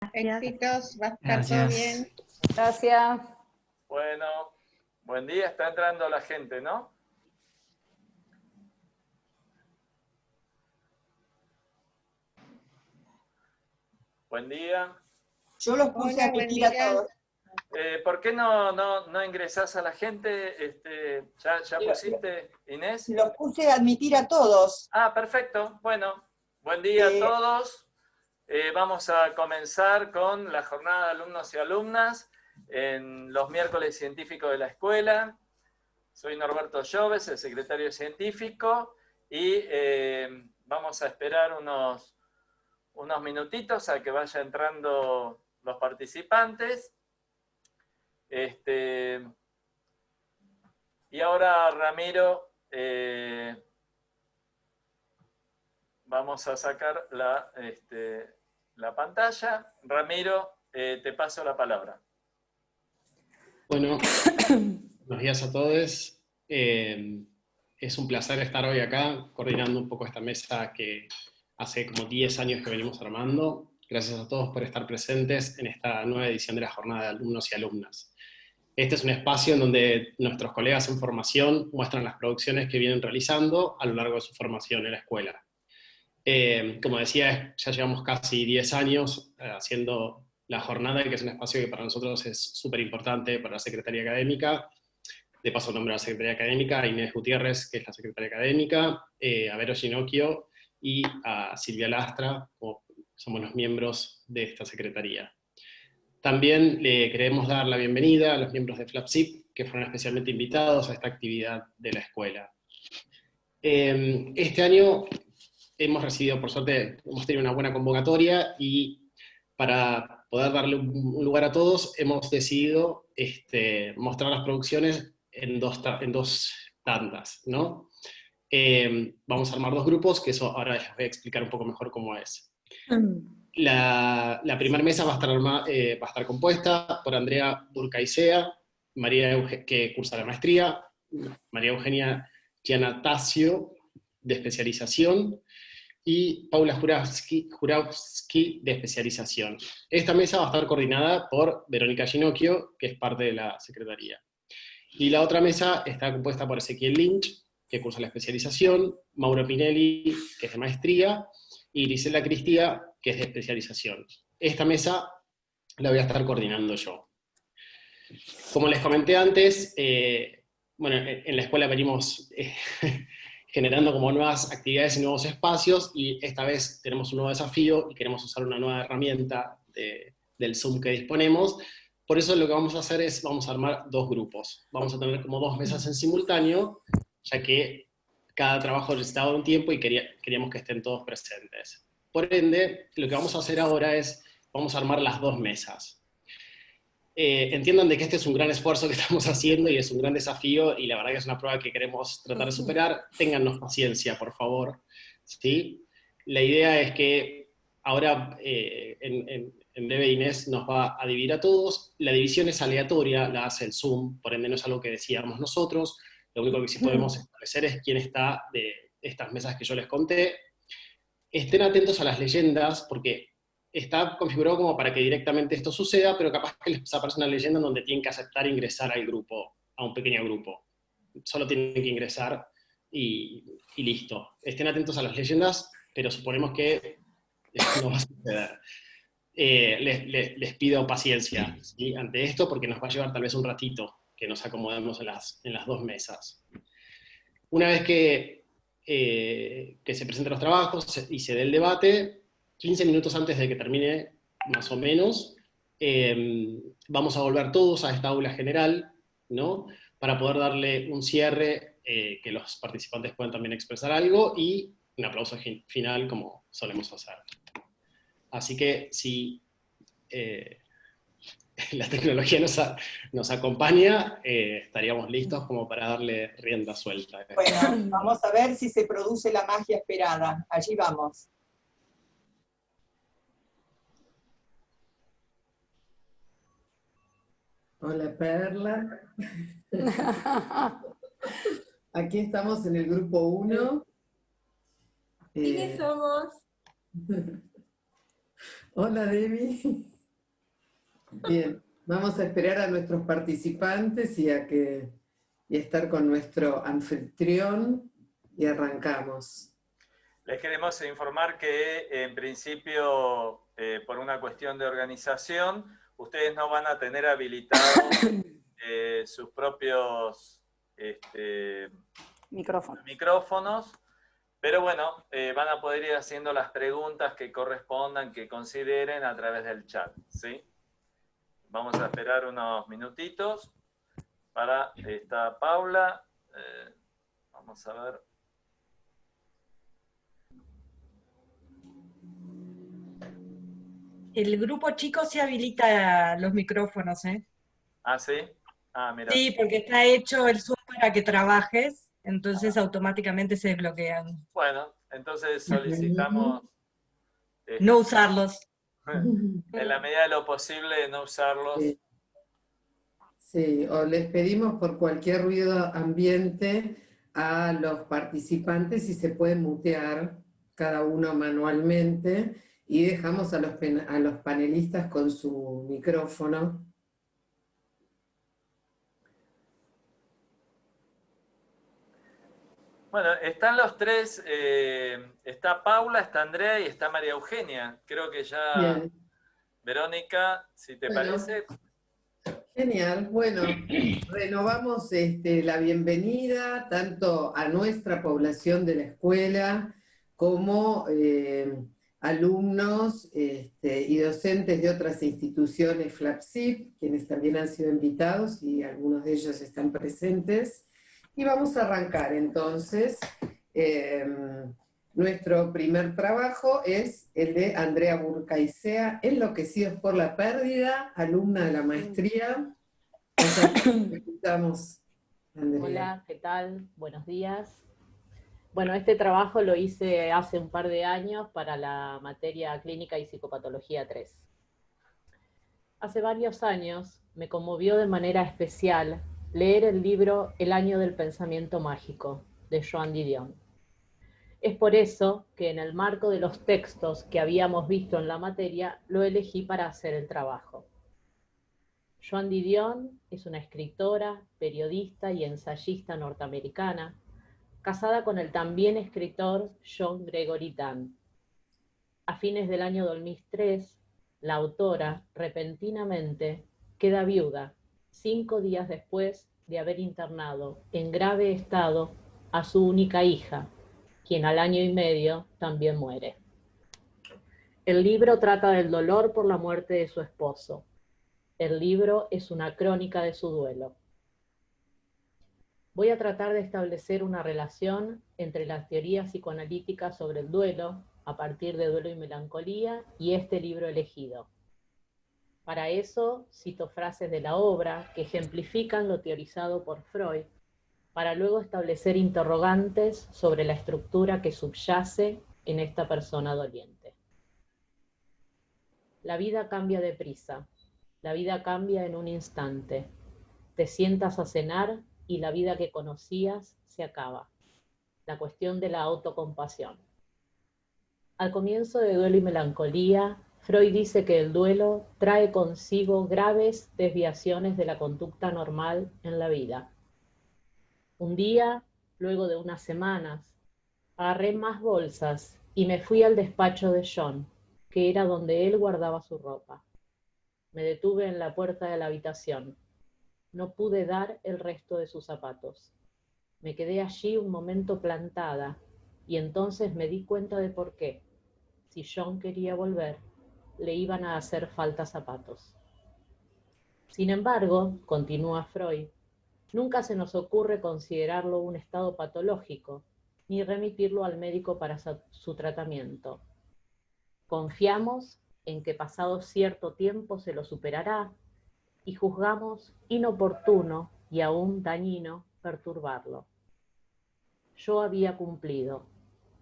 Éxitos, va a estar todo Gracias. bien. Gracias. Bueno, buen día, está entrando la gente, ¿no? Buen día. Yo los puse Hola, a buen admitir a día. todos. ¿Por qué no ingresás a la gente? ¿Ya pusiste, Inés? Los puse a admitir a todos. Ah, perfecto. Bueno, buen día a todos. Vamos a comenzar con la jornada de alumnos y alumnas en los miércoles científicos de la escuela. Soy Norberto Lloves, el secretario científico, y vamos a esperar unos minutitos a que vaya entrando los participantes. Y ahora, Ramiro, vamos a sacar la pantalla. Ramiro, te paso la palabra. Bueno, buenos días a todos. Es un placer estar hoy acá coordinando un poco esta mesa que hace como 10 años que venimos armando. Gracias a todos por estar presentes en esta nueva edición de la Jornada de Alumnos y Alumnas. Este es un espacio en donde nuestros colegas en formación muestran las producciones que vienen realizando a lo largo de su formación en la escuela. Como decía, ya llevamos casi 10 años haciendo la jornada, que es un espacio que para nosotros es súper importante para la Secretaría Académica. De paso nombro a la Secretaría Académica, a Inés Gutiérrez, que es la Secretaria Académica, a Vero Ginocchio y a Silvia Lastra, como somos los miembros de esta Secretaría. También le queremos dar la bienvenida a los miembros de FLAPSIP, que fueron especialmente invitados a esta actividad de la escuela. Este año hemos recibido, por suerte, hemos tenido una buena convocatoria y para poder darle un lugar a todos, hemos decidido mostrar las producciones en dos tandas, ¿no? Vamos a armar dos grupos, que eso ahora les voy a explicar un poco mejor cómo es. La primera mesa va a estar compuesta por Andrea Durcaicea, que cursa la maestría, María Eugenia Giannatasio, de especialización, y Paula Juravsky, de especialización. Esta mesa va a estar coordinada por Verónica Ginocchio, que es parte de la Secretaría. Y la otra mesa está compuesta por Ezequiel Lynch, que cursa la especialización, Mauro Pinelli, que es de maestría, y Grisela Cristia, que es de especialización. Esta mesa la voy a estar coordinando yo. Como les comenté antes, bueno, en la escuela venimos generando como nuevas actividades y nuevos espacios, y esta vez tenemos un nuevo desafío y queremos usar una nueva herramienta del Zoom que disponemos. Por eso lo que vamos a hacer es, vamos a armar dos grupos. Vamos a tener como dos mesas en simultáneo, ya que cada trabajo necesitaba un tiempo y queríamos que estén todos presentes. Por ende, lo que vamos a hacer ahora es, vamos a armar las dos mesas. Entiendan de que este es un gran esfuerzo que estamos haciendo y es un gran desafío, y la verdad que es una prueba que queremos tratar de superar. Téngannos paciencia, por favor, ¿sí? La idea es que ahora, en breve, Inés nos va a dividir a todos. La división es aleatoria, la hace el Zoom, por ende no es algo que decíamos nosotros. Lo único que sí podemos establecer es quién está de estas mesas que yo les conté. Estén atentos a las leyendas, porque está configurado como para que directamente esto suceda, pero capaz que les aparece una leyenda en donde tienen que aceptar ingresar al grupo, a un pequeño grupo. Solo tienen que ingresar y listo. Estén atentos a las leyendas, pero suponemos que no va a suceder. Les pido paciencia, ¿sí?, ante esto, porque nos va a llevar tal vez un ratito que nos acomodemos en las dos mesas. Una vez que se presenten los trabajos y se dé el debate, 15 minutos antes de que termine, más o menos, vamos a volver todos a esta aula general, ¿no?, para poder darle un cierre, que los participantes puedan también expresar algo, y un aplauso final, como solemos hacer. Así que si la tecnología nos acompaña, estaríamos listos como para darle rienda suelta. Bueno, vamos a ver si se produce la magia esperada. Allí vamos. Hola, Perla. Aquí estamos en el grupo 1. ¿Quiénes somos? Hola, Debbie. Bien, vamos a esperar a nuestros participantes y a estar con nuestro anfitrión y arrancamos. Les queremos informar que en principio, por una cuestión de organización, ustedes no van a tener habilitados sus propios micrófonos, pero bueno, van a poder ir haciendo las preguntas que correspondan, que consideren a través del chat, ¿sí? Vamos a esperar unos minutitos para esta Paula. Vamos a ver. El grupo chico se habilita los micrófonos, ¿eh? ¿Ah, sí? Ah, mira. Sí, porque está hecho el Zoom para que trabajes, entonces automáticamente se desbloquean. Bueno, entonces solicitamos No usarlos. en la medida de lo posible no usarlos. Sí. Sí, o les pedimos por cualquier ruido ambiente a los participantes si se pueden mutear cada uno manualmente y dejamos a los panelistas con su micrófono. Bueno, están los tres, está Paula, está Andrea y está María Eugenia. Creo que ya, Bien. Verónica, si te Bueno. parece. Genial, bueno, renovamos la bienvenida tanto a nuestra población de la escuela como alumnos y docentes de otras instituciones FLAPSIP, quienes también han sido invitados y algunos de ellos están presentes. Y vamos a arrancar entonces. Nuestro primer trabajo es el de Andrea Burcaicea, Enloquecidos por la pérdida, alumna de la maestría. Escuchamos, Andrea. Hola, ¿qué tal? Buenos días. Bueno, este trabajo lo hice hace un par de años para la materia Clínica y Psicopatología 3. Hace varios años me conmovió de manera especial leer el libro El año del pensamiento mágico, de Joan Didion. Es por eso que en el marco de los textos que habíamos visto en la materia, lo elegí para hacer el trabajo. Joan Didion es una escritora, periodista y ensayista norteamericana, casada con el también escritor John Gregory Dunn. A fines del año 2003, la autora repentinamente queda viuda 5 días después de haber internado en grave estado a su única hija, quien al año y medio también muere. El libro trata del dolor por la muerte de su esposo. El libro es una crónica de su duelo. Voy a tratar de establecer una relación entre las teorías psicoanalíticas sobre el duelo, a partir de Duelo y Melancolía, y este libro elegido. Para eso cito frases de la obra que ejemplifican lo teorizado por Freud, para luego establecer interrogantes sobre la estructura que subyace en esta persona doliente. La vida cambia deprisa, la vida cambia en un instante. Te sientas a cenar y la vida que conocías se acaba. La cuestión de la autocompasión. Al comienzo de Duelo y Melancolía, Freud dice que el duelo trae consigo graves desviaciones de la conducta normal en la vida. Un día, luego de unas semanas, agarré más bolsas y me fui al despacho de John, que era donde él guardaba su ropa. Me detuve en la puerta de la habitación. No pude dar el resto de sus zapatos. Me quedé allí un momento plantada y entonces me di cuenta de por qué. Si John quería volver, le iban a hacer falta zapatos. Sin embargo, continúa Freud, nunca se nos ocurre considerarlo un estado patológico, ni remitirlo al médico para su tratamiento. Confiamos en que pasado cierto tiempo se lo superará y juzgamos inoportuno y aún dañino perturbarlo. Yo había cumplido,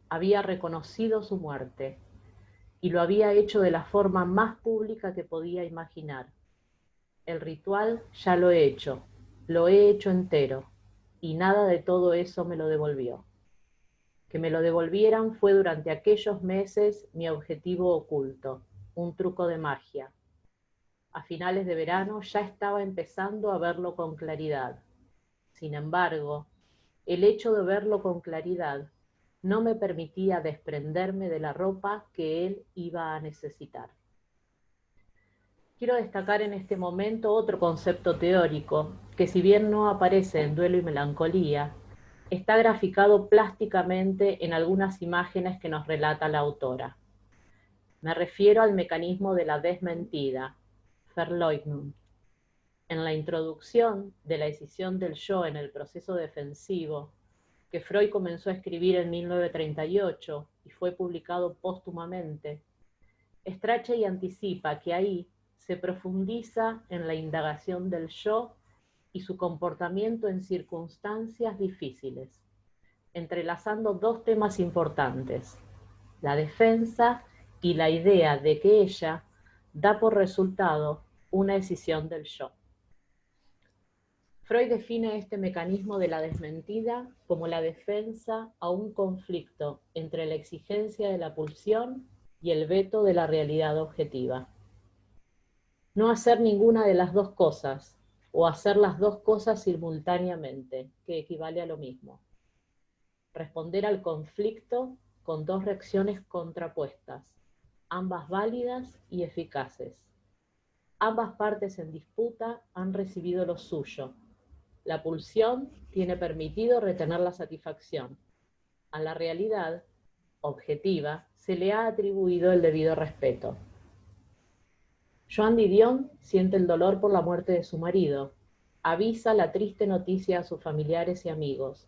había reconocido su muerte y lo había hecho de la forma más pública que podía imaginar. El ritual ya lo he hecho entero, y nada de todo eso me lo devolvió. Que me lo devolvieran fue durante aquellos meses mi objetivo oculto, un truco de magia. A finales de verano ya estaba empezando a verlo con claridad. Sin embargo, el hecho de verlo con claridad no me permitía desprenderme de la ropa que él iba a necesitar. Quiero destacar en este momento otro concepto teórico, que si bien no aparece en Duelo y Melancolía, está graficado plásticamente en algunas imágenes que nos relata la autora. Me refiero al mecanismo de la desmentida, Verleugnung. En la introducción de la decisión del yo en el proceso defensivo, que Freud comenzó a escribir en 1938 y fue publicado póstumamente, Strachey anticipa que ahí se profundiza en la indagación del yo y su comportamiento en circunstancias difíciles, entrelazando dos temas importantes, la defensa y la idea de que ella da por resultado una decisión del yo. Freud define este mecanismo de la desmentida como la defensa a un conflicto entre la exigencia de la pulsión y el veto de la realidad objetiva. No hacer ninguna de las dos cosas, o hacer las dos cosas simultáneamente, que equivale a lo mismo. Responder al conflicto con dos reacciones contrapuestas, ambas válidas y eficaces. Ambas partes en disputa han recibido lo suyo. La pulsión tiene permitido retener la satisfacción. A la realidad objetiva se le ha atribuido el debido respeto. Joan Didion siente el dolor por la muerte de su marido. Avisa la triste noticia a sus familiares y amigos.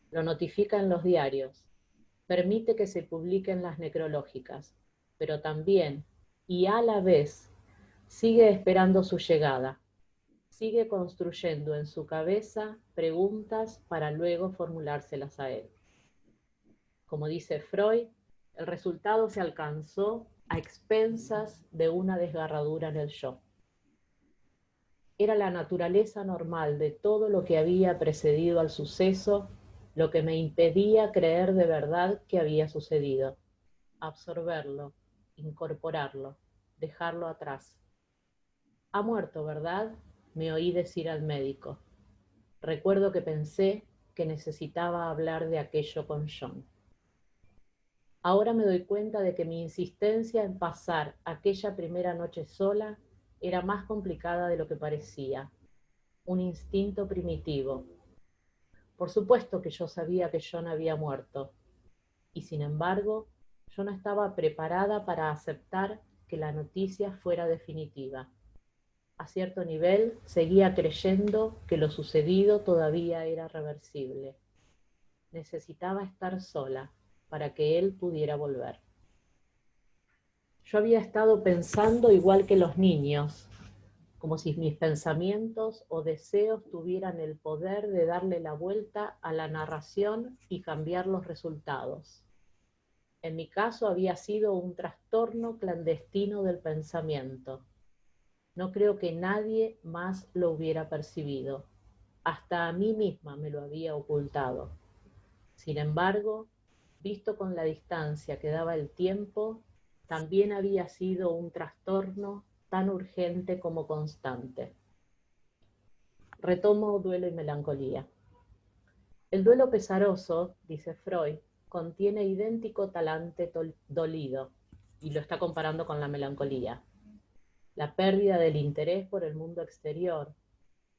Lo notifica en los diarios. Permite que se publiquen las necrológicas. Pero también, y a la vez, sigue esperando su llegada. Sigue construyendo en su cabeza preguntas para luego formulárselas a él. Como dice Freud, el resultado se alcanzó a expensas de una desgarradura en el yo. Era la naturaleza normal de todo lo que había precedido al suceso lo que me impedía creer de verdad que había sucedido. Absorberlo, incorporarlo, dejarlo atrás. Ha muerto, ¿verdad?, me oí decir al médico. Recuerdo que pensé que necesitaba hablar de aquello con John. Ahora me doy cuenta de que mi insistencia en pasar aquella primera noche sola era más complicada de lo que parecía. Un instinto primitivo. Por supuesto que yo sabía que John había muerto. Y sin embargo, yo no estaba preparada para aceptar que la noticia fuera definitiva. A cierto nivel, seguía creyendo que lo sucedido todavía era reversible. Necesitaba estar sola para que él pudiera volver. Yo había estado pensando igual que los niños, como si mis pensamientos o deseos tuvieran el poder de darle la vuelta a la narración y cambiar los resultados. En mi caso había sido un trastorno clandestino del pensamiento. No creo que nadie más lo hubiera percibido. Hasta a mí misma me lo había ocultado. Sin embargo, visto con la distancia que daba el tiempo, también había sido un trastorno tan urgente como constante. Retomo Duelo y Melancolía. El duelo pesaroso, dice Freud, contiene idéntico talante dolido, y lo está comparando con la melancolía. La pérdida del interés por el mundo exterior,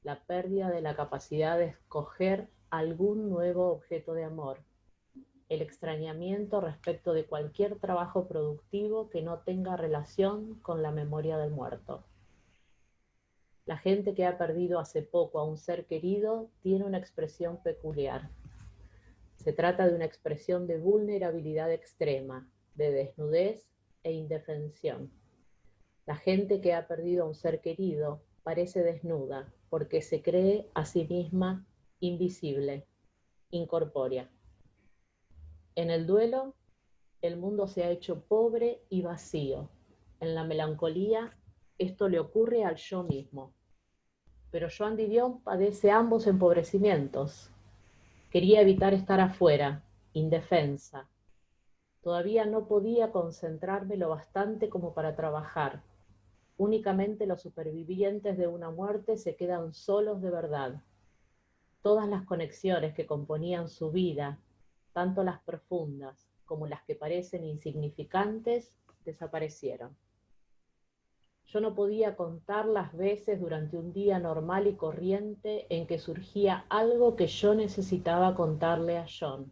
la pérdida de la capacidad de escoger algún nuevo objeto de amor, el extrañamiento respecto de cualquier trabajo productivo que no tenga relación con la memoria del muerto. La gente que ha perdido hace poco a un ser querido tiene una expresión peculiar. Se trata de una expresión de vulnerabilidad extrema, de desnudez e indefensión. La gente que ha perdido a un ser querido parece desnuda porque se cree a sí misma invisible, incorpórea. En el duelo, el mundo se ha hecho pobre y vacío. En la melancolía, esto le ocurre al yo mismo. Pero Joan Didion padece ambos empobrecimientos. Quería evitar estar afuera, indefensa. Todavía no podía concentrarme lo bastante como para trabajar. Únicamente los supervivientes de una muerte se quedan solos de verdad. Todas las conexiones que componían su vida, tanto las profundas como las que parecen insignificantes, desaparecieron. Yo no podía contar las veces durante un día normal y corriente en que surgía algo que yo necesitaba contarle a John.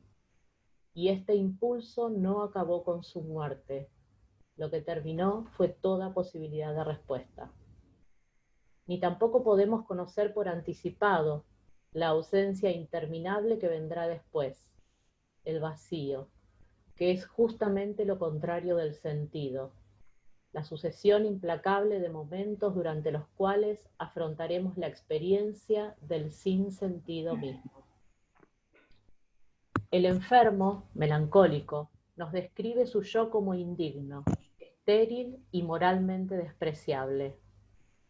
Y este impulso no acabó con su muerte. Lo que terminó fue toda posibilidad de respuesta. Ni tampoco podemos conocer por anticipado la ausencia interminable que vendrá después, el vacío, que es justamente lo contrario del sentido, la sucesión implacable de momentos durante los cuales afrontaremos la experiencia del sinsentido mismo. El enfermo, melancólico, nos describe su yo como indigno, estéril y moralmente despreciable.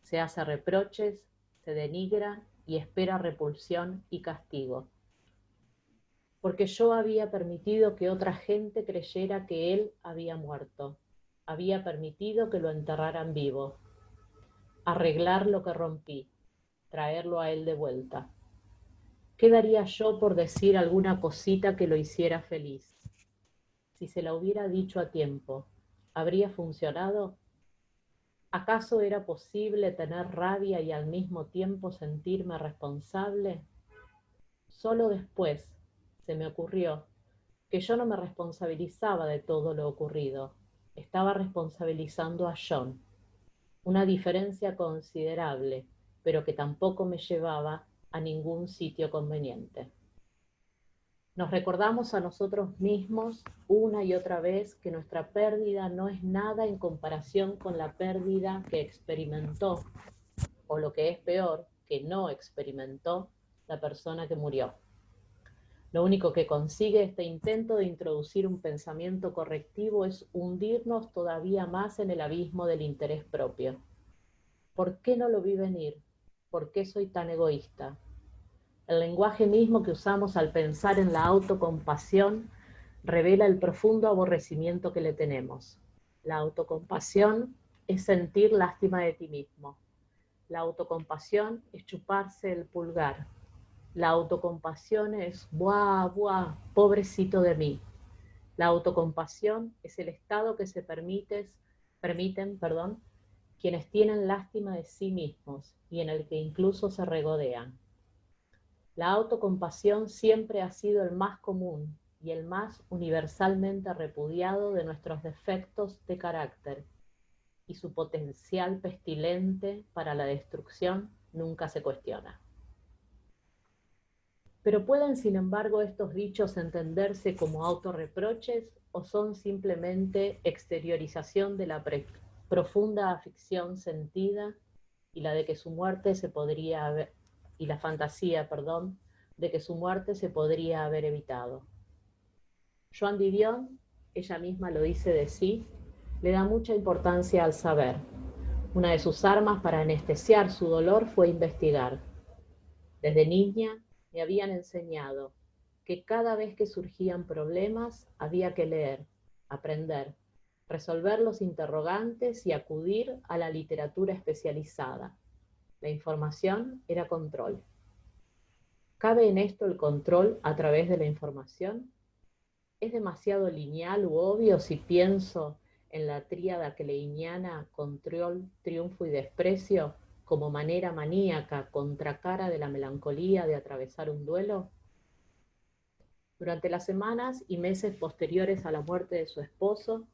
Se hace reproches, se denigra y espera repulsión y castigo. Porque yo había permitido que otra gente creyera que él había muerto. Había permitido que lo enterraran vivo. Arreglar lo que rompí, traerlo a él de vuelta. ¿Qué daría yo por decir alguna cosita que lo hiciera feliz? Si se la hubiera dicho a tiempo, ¿habría funcionado? ¿Acaso era posible tener rabia y al mismo tiempo sentirme responsable? Solo después se me ocurrió que yo no me responsabilizaba de todo lo ocurrido, estaba responsabilizando a John. Una diferencia considerable, pero que tampoco me llevaba a ningún sitio conveniente. Nos recordamos a nosotros mismos una y otra vez que nuestra pérdida no es nada en comparación con la pérdida que experimentó, o lo que es peor, que no experimentó la persona que murió. Lo único que consigue este intento de introducir un pensamiento correctivo es hundirnos todavía más en el abismo del interés propio. ¿Por qué no lo vi venir? ¿Por qué soy tan egoísta? El lenguaje mismo que usamos al pensar en la autocompasión revela el profundo aborrecimiento que le tenemos. La autocompasión es sentir lástima de ti mismo. La autocompasión es chuparse el pulgar. La autocompasión es, buah, buah, pobrecito de mí. La autocompasión es el estado que se permiten, quienes tienen lástima de sí mismos y en el que incluso se regodean. La autocompasión siempre ha sido el más común y el más universalmente repudiado de nuestros defectos de carácter, y su potencial pestilente para la destrucción nunca se cuestiona. Pero ¿pueden, sin embargo, estos dichos entenderse como autorreproches o son simplemente exteriorización de la profunda aflicción sentida y la de que su muerte se podría haber, y la fantasía, de que su muerte se podría haber evitado? Joan Didion, ella misma lo dice de sí, le da mucha importancia al saber. Una de sus armas para anestesiar su dolor fue investigar. Desde niña me habían enseñado que cada vez que surgían problemas había que leer, aprender, resolver los interrogantes y acudir a la literatura especializada. La información era control. ¿Cabe en esto el control a través de la información? ¿Es demasiado lineal u obvio si pienso en la tríada kleiniana control, triunfo y desprecio como manera maníaca, contracara de la melancolía de atravesar un duelo? Durante las semanas y meses posteriores a la muerte de su esposo,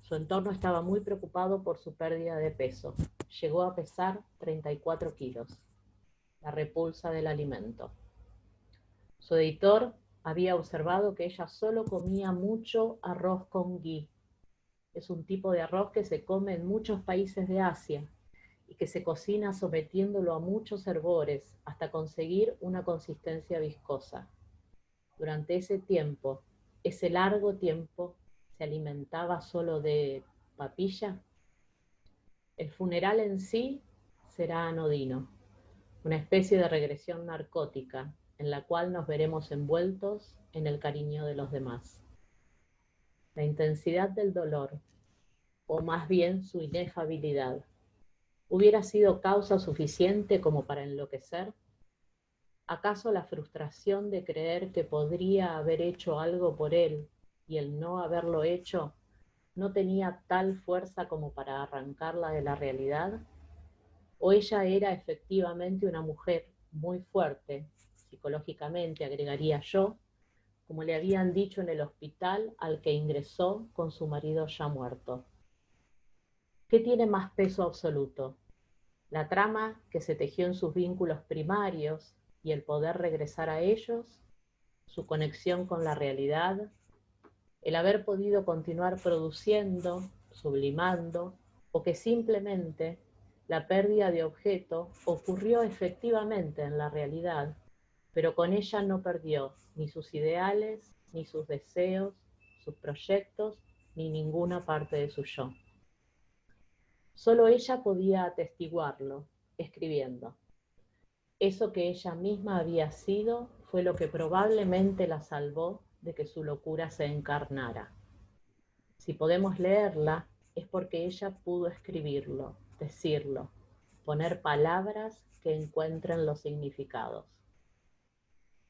su entorno estaba muy preocupado por su pérdida de peso. Llegó a pesar 34 kilos, la repulsa del alimento. Su editor había observado que ella solo comía mucho arroz con ghee. Es un tipo de arroz que se come en muchos países de Asia y que se cocina sometiéndolo a muchos hervores hasta conseguir una consistencia viscosa. Durante ese tiempo, ese largo tiempo, se alimentaba solo de papilla. El funeral en sí será anodino, una especie de regresión narcótica en la cual nos veremos envueltos en el cariño de los demás. La intensidad del dolor, o más bien su inefabilidad, ¿Hubiera sido causa suficiente como para enloquecer? ¿Acaso la frustración de creer que podría haber hecho algo por él y el no haberlo hecho no tenía tal fuerza como para arrancarla de la realidad? ¿O ella era efectivamente una mujer muy fuerte, psicológicamente agregaría yo, como le habían dicho en el hospital al que ingresó con su marido ya muerto? ¿Qué tiene más peso absoluto? ¿La trama que se tejió en sus vínculos primarios y el poder regresar a ellos? ¿Su conexión con la realidad? ¿El haber podido continuar produciendo, sublimando, o que simplemente la pérdida de objeto ocurrió efectivamente en la realidad, pero con ella no perdió ni sus ideales, ni sus deseos, sus proyectos, ni ninguna parte de su yo? Solo ella podía atestiguarlo, escribiendo. Eso que ella misma había sido fue lo que probablemente la salvó de que su locura se encarnara. Si podemos leerla, es porque ella pudo escribirlo, decirlo, poner palabras que encuentren los significados.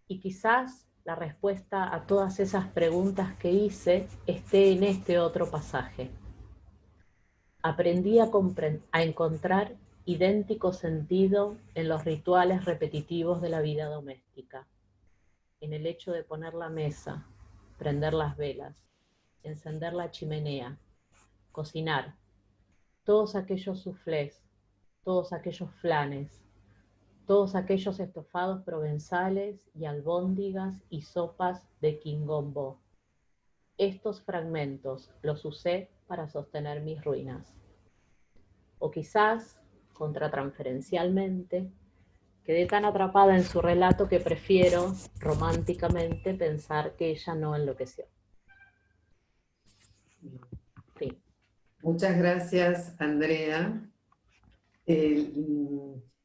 Y quizás la respuesta a todas esas preguntas que hice esté en este otro pasaje. Aprendí a encontrar idéntico sentido en los rituales repetitivos de la vida doméstica, en el hecho de poner la mesa, prender las velas, encender la chimenea, cocinar, todos aquellos soufflés, todos aquellos flanes, todos aquellos estofados provenzales y albóndigas y sopas de quingombo. Estos fragmentos los usé para sostener mis ruinas. O quizás, contratransferencialmente, quedé tan atrapada en su relato que prefiero, románticamente, pensar que ella no enloqueció. Sí. Muchas gracias, Andrea.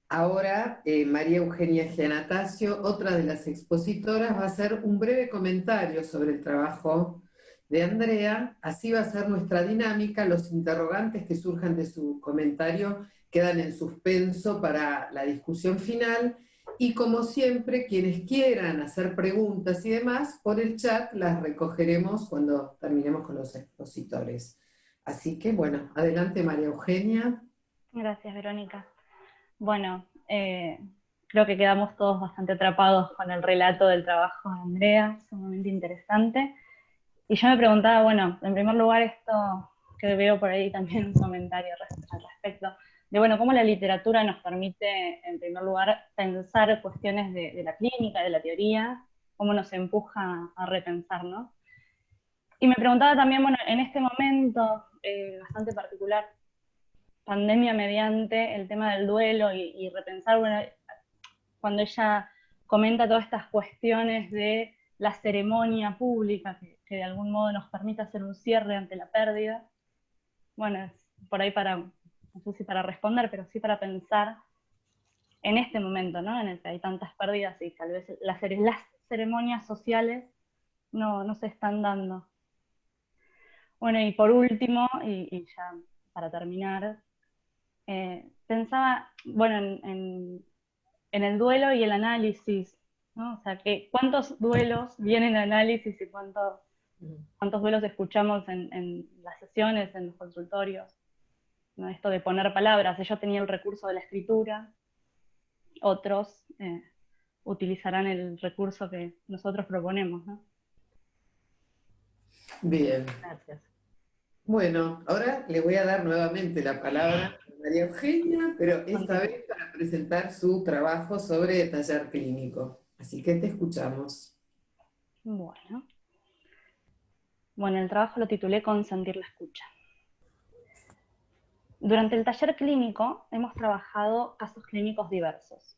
Ahora, María Eugenia Giannatasio, otra de las expositoras, va a hacer un breve comentario sobre el trabajo de Andrea. Así va a ser nuestra dinámica. Los interrogantes que surjan de su comentario quedan en suspenso para la discusión final. Y como siempre, quienes quieran hacer preguntas y demás, por el chat las recogeremos cuando terminemos con los expositores. Así que, bueno, adelante María Eugenia. Gracias, Verónica. Bueno, creo que quedamos todos bastante atrapados con el relato del trabajo de Andrea, sumamente interesante. Y yo me preguntaba, bueno, en primer lugar esto que veo por ahí también un comentario al respecto, de bueno, cómo la literatura nos permite, en primer lugar, pensar cuestiones de la clínica, de la teoría, cómo nos empuja a repensar, ¿no? Y me preguntaba también, bueno, en este momento bastante particular, pandemia mediante, el tema del duelo y repensar, bueno, cuando ella comenta todas estas cuestiones de la ceremonia pública, que de algún modo nos permite hacer un cierre ante la pérdida, bueno, es por ahí para, no sé si para responder, pero sí para pensar en este momento, ¿no? En el que hay tantas pérdidas y tal vez las ceremonias sociales no se están dando. Bueno, y por último, y ya para terminar, pensaba, bueno, en el duelo y el análisis, ¿no? O sea, ¿cuántos duelos vienen en análisis y cuántos duelos escuchamos en las sesiones, en los consultorios? ¿No? Esto de poner palabras. Yo tenía el recurso de la escritura, otros utilizarán el recurso que nosotros proponemos, ¿no? Bien. Gracias. Bueno, ahora le voy a dar nuevamente la palabra a María Eugenia, pero esta vez para presentar su trabajo sobre taller clínico. Así que te escuchamos. Bueno, el trabajo lo titulé Consentir la escucha. Durante el taller clínico hemos trabajado casos clínicos diversos.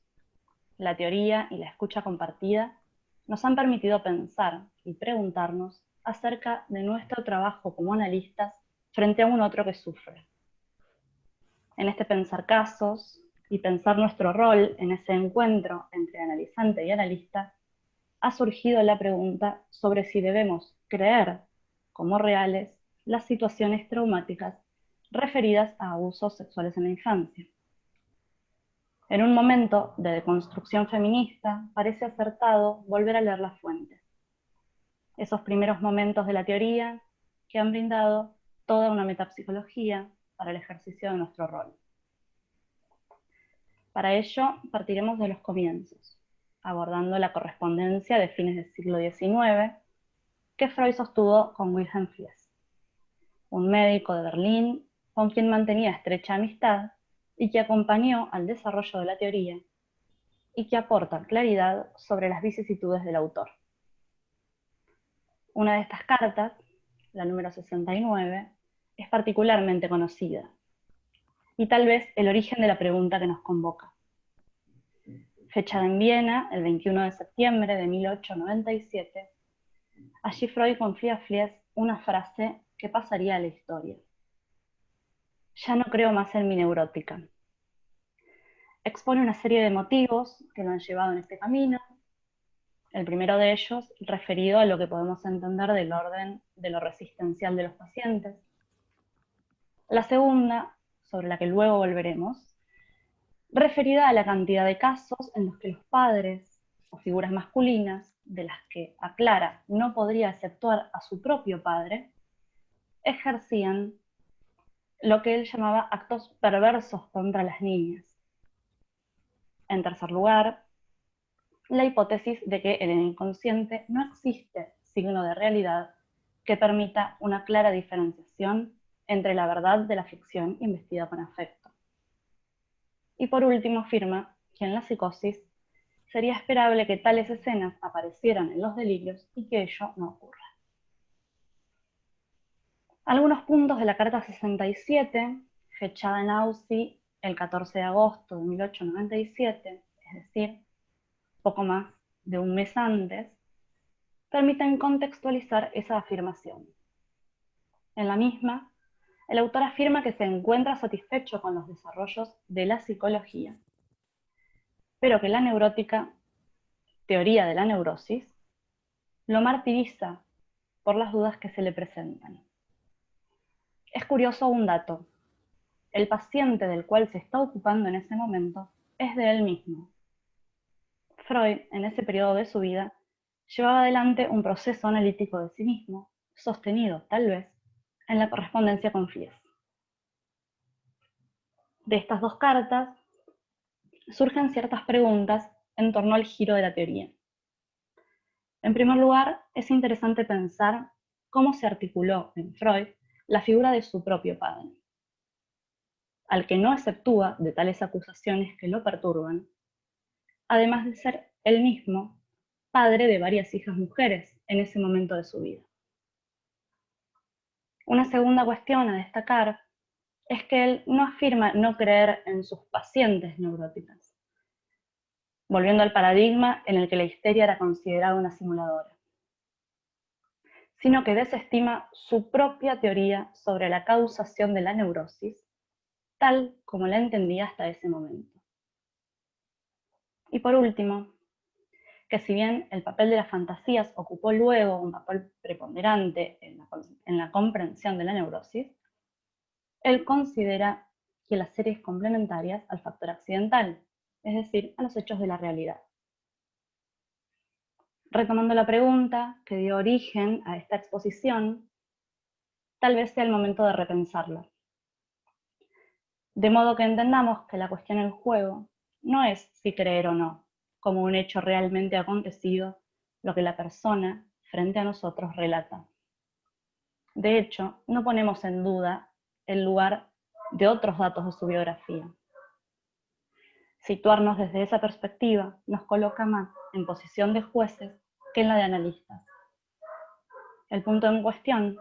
La teoría y la escucha compartida nos han permitido pensar y preguntarnos acerca de nuestro trabajo como analistas frente a un otro que sufre. En este pensar casos y pensar nuestro rol en ese encuentro entre analizante y analista, ha surgido la pregunta sobre si debemos creer como reales las situaciones traumáticas referidas a abusos sexuales en la infancia. En un momento de deconstrucción feminista, parece acertado volver a leer las fuentes. Esos primeros momentos de la teoría que han brindado toda una metapsicología para el ejercicio de nuestro rol. Para ello, partiremos de los comienzos, abordando la correspondencia de fines del siglo XIX que Freud sostuvo con Wilhelm Fliess, un médico de Berlín con quien mantenía estrecha amistad y que acompañó al desarrollo de la teoría y que aporta claridad sobre las vicisitudes del autor. Una de estas cartas, la número 69, es particularmente conocida, y tal vez el origen de la pregunta que nos convoca. Fechada en Viena, el 21 de septiembre de 1897, allí Freud confía a Fliess una frase que pasaría a la historia. Ya no creo más en mi neurótica. Expone una serie de motivos que lo han llevado en este camino. El primero de ellos, referido a lo que podemos entender del orden de lo resistencial de los pacientes. La segunda, sobre la que luego volveremos, referida a la cantidad de casos en los que los padres o figuras masculinas, de las que aclara no podría exceptuar a su propio padre, ejercían lo que él llamaba actos perversos contra las niñas. En tercer lugar, la hipótesis de que en el inconsciente no existe signo de realidad que permita una clara diferenciación entre la verdad de la ficción investida con afecto. Y por último afirma que en la psicosis sería esperable que tales escenas aparecieran en los delirios y que ello no ocurra. Algunos puntos de la Carta 67, fechada en Aussy el 14 de agosto de 1897, es decir, poco más de un mes antes, permiten contextualizar esa afirmación. En la misma, el autor afirma que se encuentra satisfecho con los desarrollos de la psicología, pero que la neurótica, teoría de la neurosis, lo martiriza por las dudas que se le presentan. Es curioso un dato. El paciente del cual se está ocupando en ese momento es de él mismo. Freud, en ese periodo de su vida, llevaba adelante un proceso analítico de sí mismo, sostenido, tal vez, en la correspondencia con Fliess. De estas dos cartas surgen ciertas preguntas en torno al giro de la teoría. En primer lugar, es interesante pensar cómo se articuló en Freud la figura de su propio padre, al que no exceptúa de tales acusaciones que lo perturban, además de ser él mismo padre de varias hijas mujeres en ese momento de su vida. Una segunda cuestión a destacar es que él no afirma no creer en sus pacientes neuróticas, volviendo al paradigma en el que la histeria era considerada una simuladora, sino que desestima su propia teoría sobre la causación de la neurosis, tal como la entendía hasta ese momento. Y por último, que si bien el papel de las fantasías ocupó luego un papel preponderante en la comprensión de la neurosis, él considera que las series complementarias al factor accidental, es decir, a los hechos de la realidad. Retomando la pregunta que dio origen a esta exposición, tal vez sea el momento de repensarla. De modo que entendamos que la cuestión en juego no es si creer o no, como un hecho realmente acontecido, lo que la persona frente a nosotros relata. De hecho, no ponemos en duda el lugar de otros datos de su biografía. Situarnos desde esa perspectiva nos coloca más en posición de jueces que en la de analistas. El punto en cuestión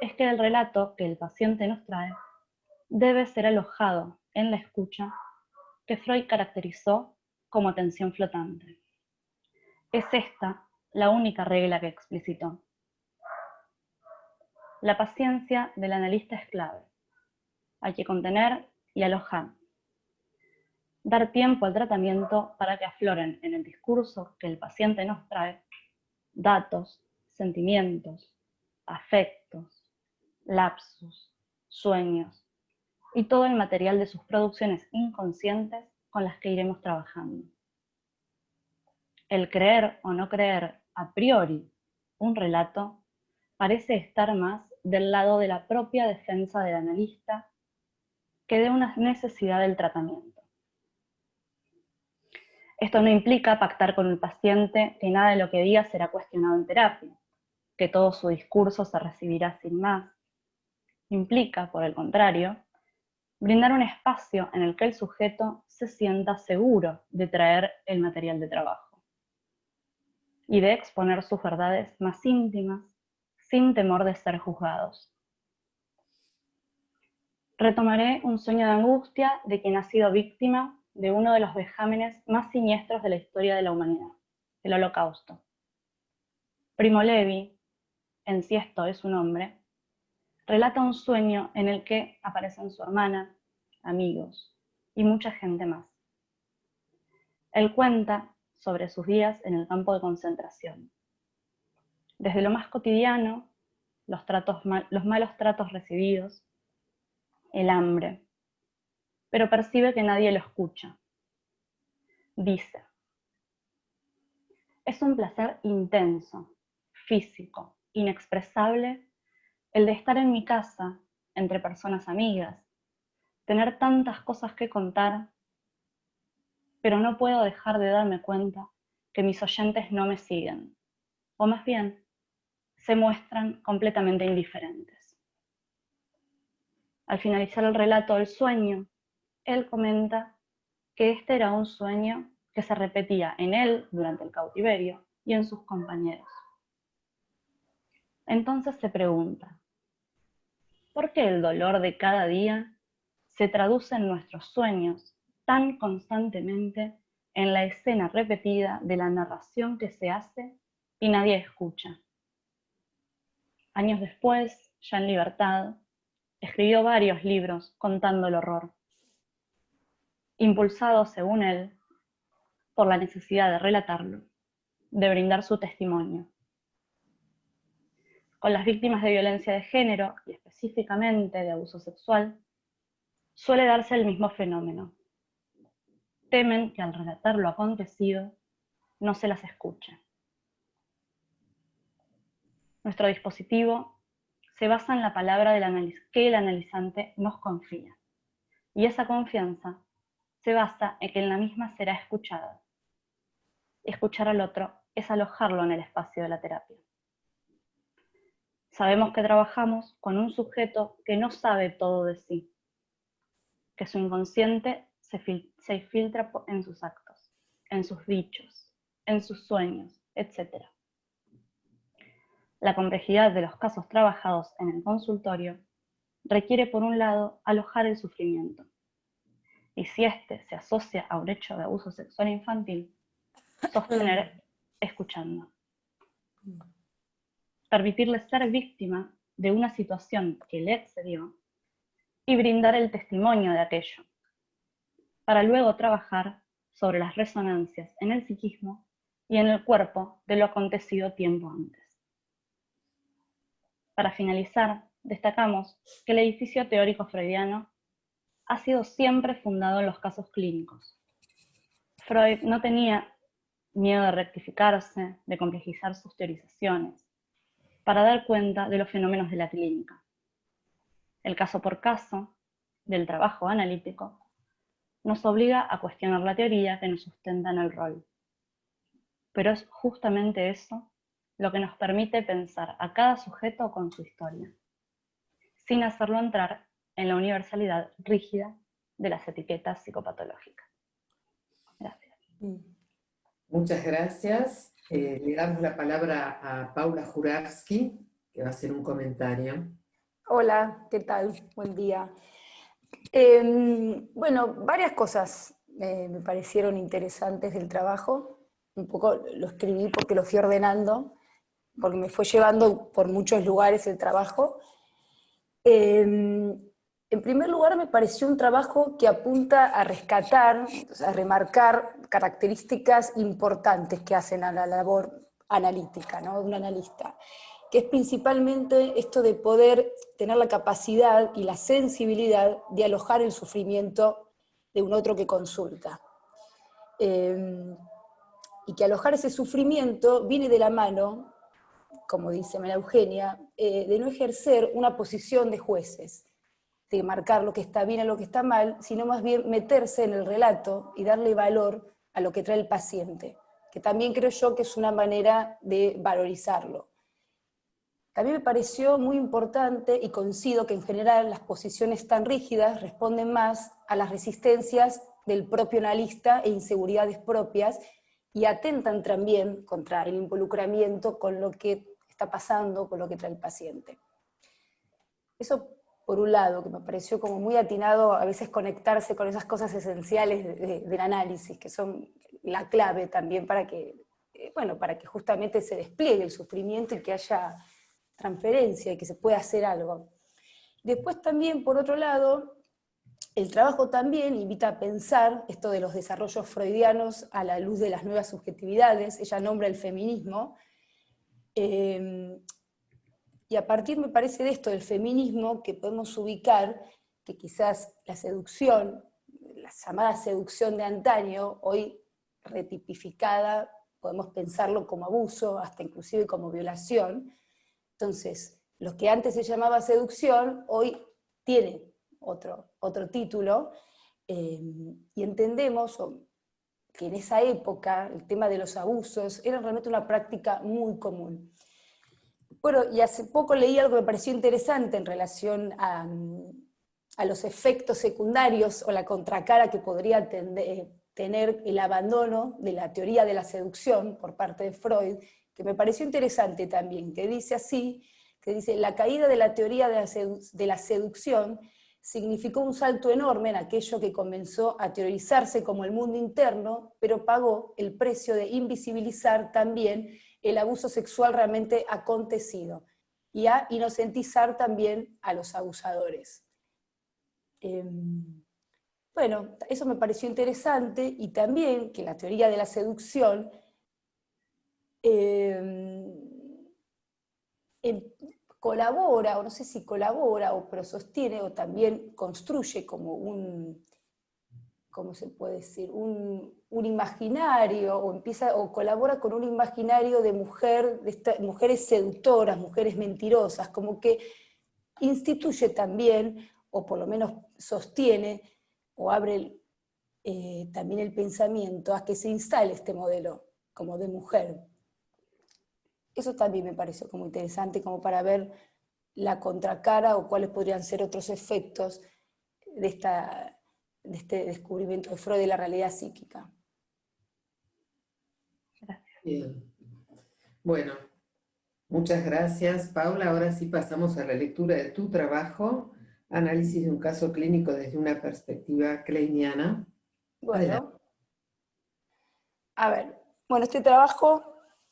es que el relato que el paciente nos trae debe ser alojado en la escucha que Freud caracterizó como atención flotante. Es esta la única regla que explicitó. La paciencia del analista es clave. Hay que contener y alojar. Dar tiempo al tratamiento para que afloren en el discurso que el paciente nos trae datos, sentimientos, afectos, lapsus, sueños y todo el material de sus producciones inconscientes con las que iremos trabajando. El creer o no creer a priori un relato parece estar más del lado de la propia defensa del analista que de una necesidad del tratamiento. Esto no implica pactar con el paciente que nada de lo que diga será cuestionado en terapia, que todo su discurso se recibirá sin más. Implica, por el contrario, brindar un espacio en el que el sujeto se sienta seguro de traer el material de trabajo y de exponer sus verdades más íntimas sin temor de ser juzgados. Retomaré un sueño de angustia de quien ha sido víctima de uno de los vejámenes más siniestros de la historia de la humanidad, el Holocausto. Primo Levi, en sí esto es su nombre, relata un sueño en el que aparecen su hermana, amigos y mucha gente más. Él cuenta sobre sus días en el campo de concentración. Desde lo más cotidiano, los malos tratos recibidos, el hambre, pero percibe que nadie lo escucha. Dice: es un placer intenso, físico, inexpresable, el de estar en mi casa, entre personas amigas, tener tantas cosas que contar, pero no puedo dejar de darme cuenta que mis oyentes no me siguen, o más bien, se muestran completamente indiferentes. Al finalizar el relato del sueño, él comenta que este era un sueño que se repetía en él durante el cautiverio y en sus compañeros. Entonces se pregunta: ¿por qué el dolor de cada día se traduce en nuestros sueños tan constantemente en la escena repetida de la narración que se hace y nadie escucha? Años después, ya en libertad, escribió varios libros contando el horror, impulsado, según él, por la necesidad de relatarlo, de brindar su testimonio. Con las víctimas de violencia de género, y específicamente de abuso sexual, suele darse el mismo fenómeno. Temen que al relatar lo acontecido, no se las escuche. Nuestro dispositivo se basa en la palabra que el analizante nos confía, y esa confianza se basa en que en la misma será escuchada. Escuchar al otro es alojarlo en el espacio de la terapia. Sabemos que trabajamos con un sujeto que no sabe todo de sí, que su inconsciente se filtra en sus actos, en sus dichos, en sus sueños, etc. La complejidad de los casos trabajados en el consultorio requiere, por un lado, alojar el sufrimiento, y si éste se asocia a un hecho de abuso sexual infantil, sostener escuchando. Permitirle ser víctima de una situación que le excedió y brindar el testimonio de aquello, para luego trabajar sobre las resonancias en el psiquismo y en el cuerpo de lo acontecido tiempo antes. Para finalizar, destacamos que el edificio teórico freudiano ha sido siempre fundado en los casos clínicos. Freud no tenía miedo de rectificarse, de complejizar sus teorizaciones, para dar cuenta de los fenómenos de la clínica. El caso por caso, del trabajo analítico, nos obliga a cuestionar la teoría que nos sustenta en el rol. Pero es justamente eso lo que nos permite pensar a cada sujeto con su historia, sin hacerlo entrar en la universalidad rígida de las etiquetas psicopatológicas. Gracias. Muchas gracias. Le damos la palabra a Paula Juravsky, que va a hacer un comentario. Hola, ¿qué tal? Buen día. Bueno, varias cosas me parecieron interesantes del trabajo. Un poco lo escribí porque lo fui ordenando, porque me fue llevando por muchos lugares el trabajo. En primer lugar, me pareció un trabajo que apunta a rescatar, a remarcar características importantes que hacen a la labor analítica, ¿no? De un analista, que es principalmente esto de poder tener la capacidad y la sensibilidad de alojar el sufrimiento de un otro que consulta. Y que alojar ese sufrimiento viene de la mano, como dice María Eugenia, de no ejercer una posición de jueces, de marcar lo que está bien y lo que está mal, sino más bien meterse en el relato y darle valor a lo que trae el paciente, que también creo yo que es una manera de valorizarlo. También me pareció muy importante, y coincido que en general las posiciones tan rígidas responden más a las resistencias del propio analista e inseguridades propias, y atentan también contra el involucramiento con lo que está pasando, con lo que trae el paciente. Eso por un lado, que me pareció como muy atinado a veces conectarse con esas cosas esenciales del análisis, que son la clave también para que, bueno, para que justamente se despliegue el sufrimiento y que haya transferencia y que se pueda hacer algo. Después también, por otro lado, el trabajo también invita a pensar esto de los desarrollos freudianos a la luz de las nuevas subjetividades. Ella nombra el feminismo, y a partir, me parece, de esto del feminismo, que podemos ubicar que quizás la seducción, la llamada seducción de antaño, hoy retipificada, podemos pensarlo como abuso, hasta inclusive como violación. Entonces, lo que antes se llamaba seducción, hoy tiene otro título, y entendemos que en esa época el tema de los abusos era realmente una práctica muy común. Bueno, y hace poco leí algo que me pareció interesante en relación a los efectos secundarios o la contracara que podría tener el abandono de la teoría de la seducción por parte de Freud, que me pareció interesante también, que dice así, que dice, la caída de la teoría de la seducción significó un salto enorme en aquello que comenzó a teorizarse como el mundo interno, pero pagó el precio de invisibilizar también el abuso sexual realmente acontecido, y a inocentizar también a los abusadores. Bueno, eso me pareció interesante, y también que la teoría de la seducción colabora, o no sé si colabora, pero sostiene, o también construye como un, ¿cómo se puede decir? Un imaginario, o colabora con un imaginario de mujeres seductoras, mujeres mentirosas, como que instituye también, o por lo menos sostiene, o abre también el pensamiento a que se instale este modelo como de mujer. Eso también me pareció como interesante, como para ver la contracara o cuáles podrían ser otros efectos de este descubrimiento de Freud de la realidad psíquica. Bien. Bueno, muchas gracias, Paula. Ahora sí pasamos a la lectura de tu trabajo, análisis de un caso clínico desde una perspectiva kleiniana. Bueno, adelante. A ver, bueno, este trabajo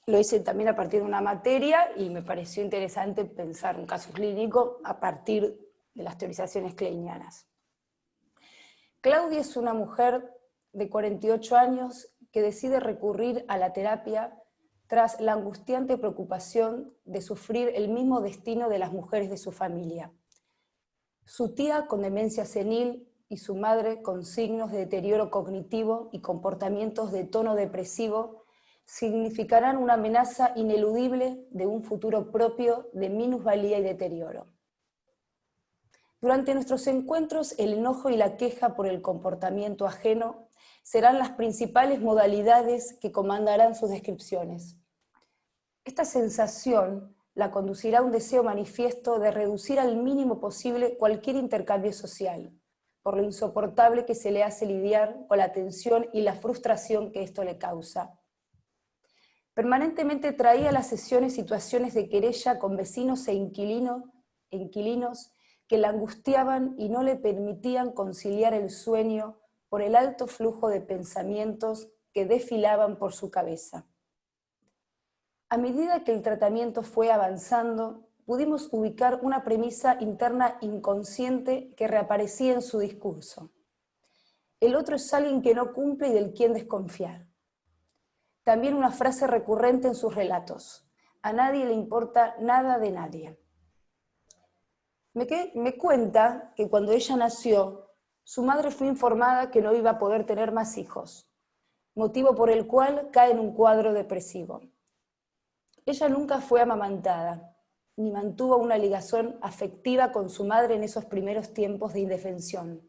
lo hice también a partir de una materia y me pareció interesante pensar un caso clínico a partir de las teorizaciones kleinianas. Claudia es una mujer de 48 años que decide recurrir a la terapia tras la angustiante preocupación de sufrir el mismo destino de las mujeres de su familia. Su tía con demencia senil y su madre con signos de deterioro cognitivo y comportamientos de tono depresivo significarán una amenaza ineludible de un futuro propio de minusvalía y deterioro. Durante nuestros encuentros, el enojo y la queja por el comportamiento ajeno serán las principales modalidades que comandarán sus descripciones. Esta sensación la conducirá a un deseo manifiesto de reducir al mínimo posible cualquier intercambio social, por lo insoportable que se le hace lidiar con la tensión y la frustración que esto le causa. Permanentemente traía a las sesiones situaciones de querella con vecinos e inquilinos que la angustiaban y no le permitían conciliar el sueño por el alto flujo de pensamientos que desfilaban por su cabeza. A medida que el tratamiento fue avanzando, pudimos ubicar una premisa interna inconsciente que reaparecía en su discurso. El otro es alguien que no cumple y del quien desconfiar. También una frase recurrente en sus relatos: a nadie le importa nada de nadie. Me cuenta que cuando ella nació, su madre fue informada que no iba a poder tener más hijos, motivo por el cual cae en un cuadro depresivo. Ella nunca fue amamantada, ni mantuvo una ligación afectiva con su madre en esos primeros tiempos de indefensión.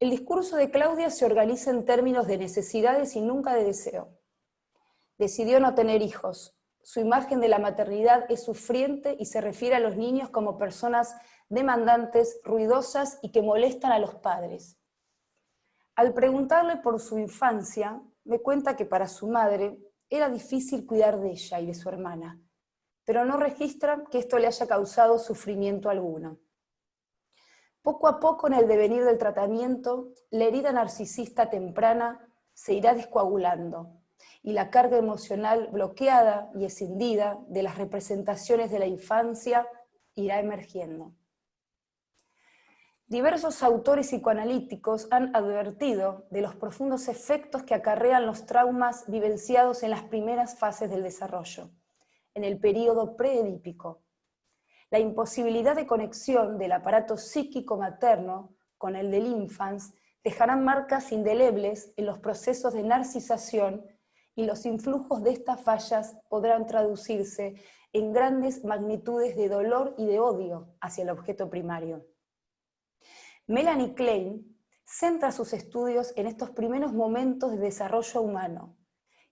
El discurso de Claudia se organiza en términos de necesidades y nunca de deseo. Decidió no tener hijos. Su imagen de la maternidad es sufriente y se refiere a los niños como personas demandantes, ruidosas y que molestan a los padres. Al preguntarle por su infancia, me cuenta que para su madre era difícil cuidar de ella y de su hermana, pero no registra que esto le haya causado sufrimiento alguno. Poco a poco en el devenir del tratamiento, la herida narcisista temprana se irá descoagulando y la carga emocional bloqueada y escindida de las representaciones de la infancia irá emergiendo. Diversos autores psicoanalíticos han advertido de los profundos efectos que acarrean los traumas vivenciados en las primeras fases del desarrollo, en el período preedípico. La imposibilidad de conexión del aparato psíquico materno con el del infans dejarán marcas indelebles en los procesos de narcisación y los influjos de estas fallas podrán traducirse en grandes magnitudes de dolor y de odio hacia el objeto primario. Melanie Klein centra sus estudios en estos primeros momentos de desarrollo humano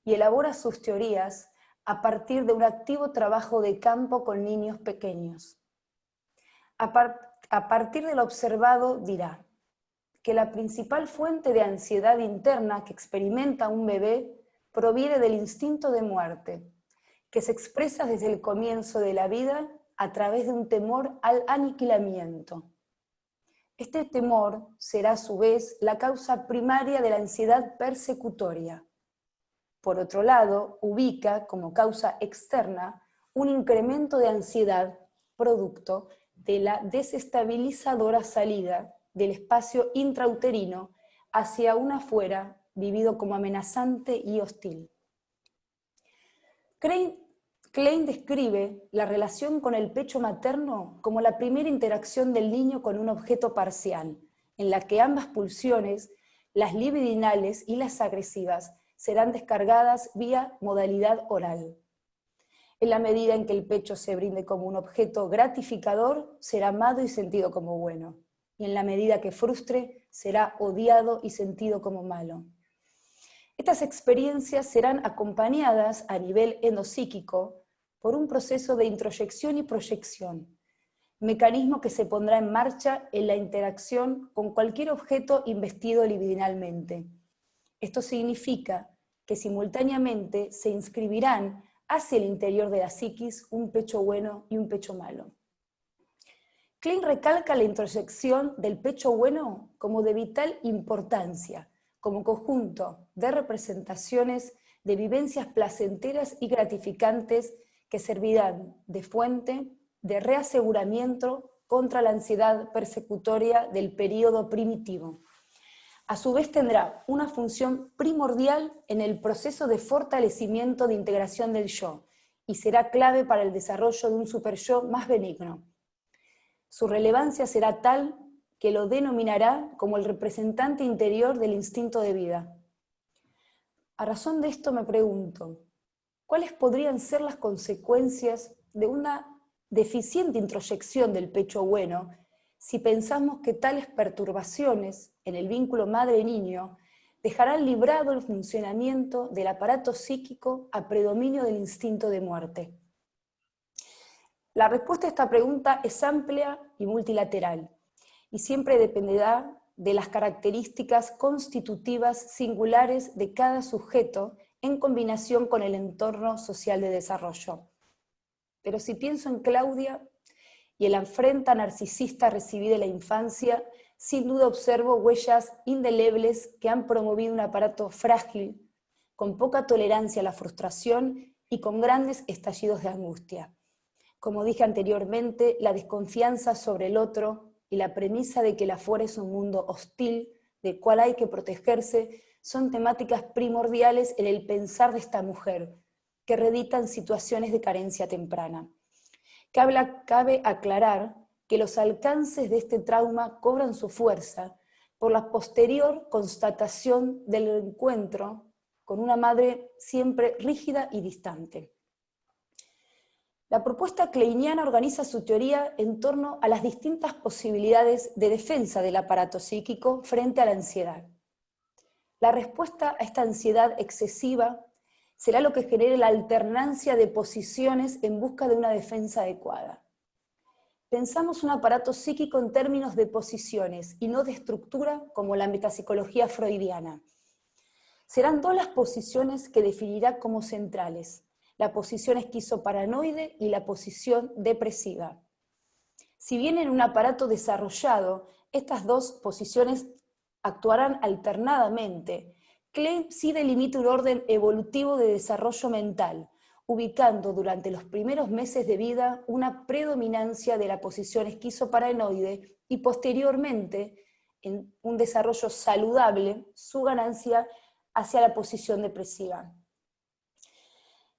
y elabora sus teorías a partir de un activo trabajo de campo con niños pequeños. A partir de lo observado dirá que la principal fuente de ansiedad interna que experimenta un bebé proviene del instinto de muerte, que se expresa desde el comienzo de la vida a través de un temor al aniquilamiento. Este temor será a su vez la causa primaria de la ansiedad persecutoria. Por otro lado, ubica como causa externa un incremento de ansiedad producto de la desestabilizadora salida del espacio intrauterino hacia un afuera vivido como amenazante y hostil. Klein describe la relación con el pecho materno como la primera interacción del niño con un objeto parcial, en la que ambas pulsiones, las libidinales y las agresivas, serán descargadas vía modalidad oral. En la medida en que el pecho se brinde como un objeto gratificador, será amado y sentido como bueno, y en la medida que frustre, será odiado y sentido como malo. Estas experiencias serán acompañadas a nivel endopsíquico por un proceso de introyección y proyección, mecanismo que se pondrá en marcha en la interacción con cualquier objeto investido libidinalmente. Esto significa que simultáneamente se inscribirán hacia el interior de la psiquis un pecho bueno y un pecho malo. Klein recalca la introyección del pecho bueno como de vital importancia, como conjunto de representaciones de vivencias placenteras y gratificantes que servirán de fuente de reaseguramiento contra la ansiedad persecutoria del período primitivo. A su vez tendrá una función primordial en el proceso de fortalecimiento de integración del yo y será clave para el desarrollo de un superyo más benigno. Su relevancia será tal que lo denominará como el representante interior del instinto de vida. A razón de esto me pregunto, ¿cuáles podrían ser las consecuencias de una deficiente introyección del pecho bueno si pensamos que tales perturbaciones en el vínculo madre-niño dejarán librado el funcionamiento del aparato psíquico a predominio del instinto de muerte? La respuesta a esta pregunta es amplia y multilateral, y siempre dependerá de las características constitutivas singulares de cada sujeto en combinación con el entorno social de desarrollo. Pero si pienso en Claudia y en la afrenta narcisista recibida en la infancia, sin duda observo huellas indelebles que han promovido un aparato frágil, con poca tolerancia a la frustración y con grandes estallidos de angustia. Como dije anteriormente, la desconfianza sobre el otro y la premisa de que el afuera es un mundo hostil, del cual hay que protegerse, son temáticas primordiales en el pensar de esta mujer, que reditan situaciones de carencia temprana. Cabe aclarar que los alcances de este trauma cobran su fuerza por la posterior constatación del encuentro con una madre siempre rígida y distante. La propuesta kleiniana organiza su teoría en torno a las distintas posibilidades de defensa del aparato psíquico frente a la ansiedad. La respuesta a esta ansiedad excesiva será lo que genere la alternancia de posiciones en busca de una defensa adecuada. Pensamos un aparato psíquico en términos de posiciones y no de estructura como la metapsicología freudiana. Serán dos las posiciones que definirá como centrales: la posición esquizoparanoide y la posición depresiva. Si bien en un aparato desarrollado, estas dos posiciones actuarán alternadamente, Klein sí delimita un orden evolutivo de desarrollo mental, ubicando durante los primeros meses de vida una predominancia de la posición esquizoparanoide y posteriormente, en un desarrollo saludable, su ganancia hacia la posición depresiva.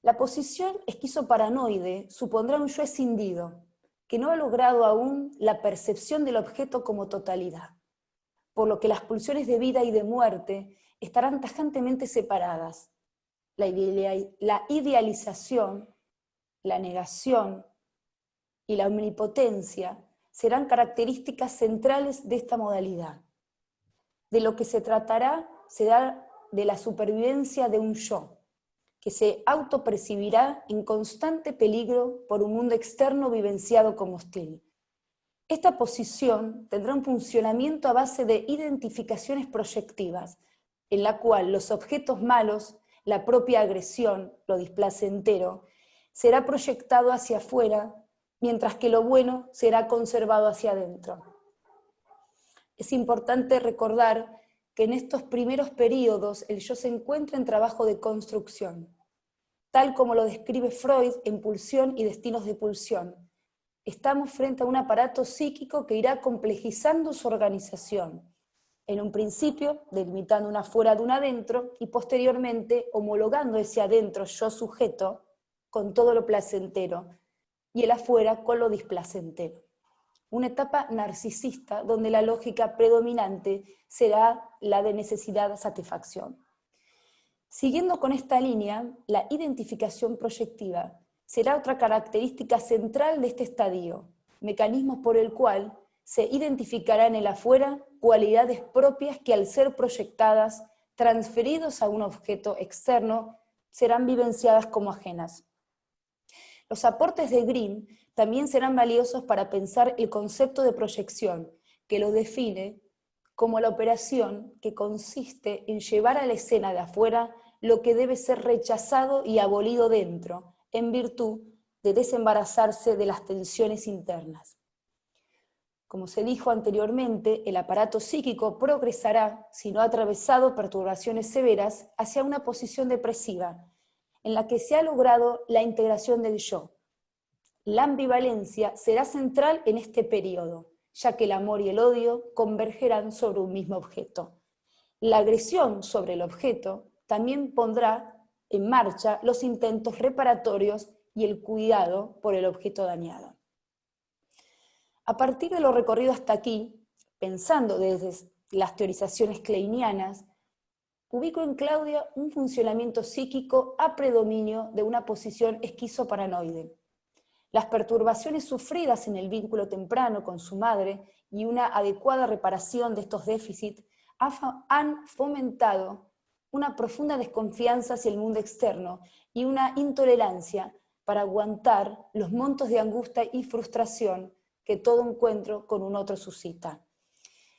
La posición esquizoparanoide supondrá un yo escindido, que no ha logrado aún la percepción del objeto como totalidad, por lo que las pulsiones de vida y de muerte estarán tajantemente separadas. La idealización, la negación y la omnipotencia serán características centrales de esta modalidad. De lo que se tratará será de la supervivencia de un yo, que se autopercibirá en constante peligro por un mundo externo vivenciado como hostil. Esta posición tendrá un funcionamiento a base de identificaciones proyectivas, en la cual los objetos malos, la propia agresión, lo displacentero, será proyectado hacia afuera, mientras que lo bueno será conservado hacia adentro. Es importante recordar que en estos primeros períodos el yo se encuentra en trabajo de construcción, tal como lo describe Freud en Pulsión y Destinos de Pulsión. Estamos frente a un aparato psíquico que irá complejizando su organización, en un principio delimitando un afuera de un adentro y posteriormente homologando ese adentro yo sujeto con todo lo placentero y el afuera con lo displacentero. Una etapa narcisista donde la lógica predominante será la de necesidad-satisfacción. Siguiendo con esta línea, la identificación proyectiva será otra característica central de este estadio, mecanismo por el cual se identificará en el afuera cualidades propias que al ser proyectadas, transferidos a un objeto externo, serán vivenciadas como ajenas. Los aportes de Grimm también serán valiosos para pensar el concepto de proyección, que lo define como la operación que consiste en llevar a la escena de afuera lo que debe ser rechazado y abolido dentro, en virtud de desembarazarse de las tensiones internas. Como se dijo anteriormente, el aparato psíquico progresará, si no ha atravesado perturbaciones severas, hacia una posición depresiva, en la que se ha logrado la integración del yo. La ambivalencia será central en este periodo, ya que el amor y el odio convergerán sobre un mismo objeto. La agresión sobre el objeto también pondrá en marcha los intentos reparatorios y el cuidado por el objeto dañado. A partir de lo recorrido hasta aquí, pensando desde las teorizaciones kleinianas, ubico en Claudia un funcionamiento psíquico a predominio de una posición esquizoparanoide. Las perturbaciones sufridas en el vínculo temprano con su madre y una adecuada reparación de estos déficits han fomentado una profunda desconfianza hacia el mundo externo y una intolerancia para aguantar los montos de angustia y frustración que todo encuentro con un otro suscita.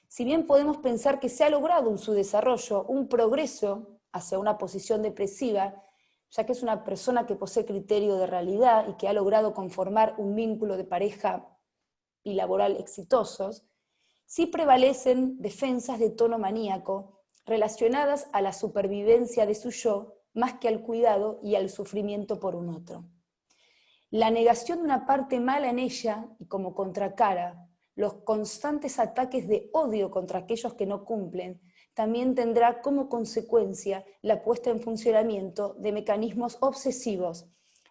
Si bien podemos pensar que se ha logrado en su desarrollo un progreso hacia una posición depresiva, ya que es una persona que posee criterio de realidad y que ha logrado conformar un vínculo de pareja y laboral exitosos, sí prevalecen defensas de tono maníaco relacionadas a la supervivencia de su yo más que al cuidado y al sufrimiento por un otro. La negación de una parte mala en ella y como contracara, los constantes ataques de odio contra aquellos que no cumplen, también tendrá como consecuencia la puesta en funcionamiento de mecanismos obsesivos,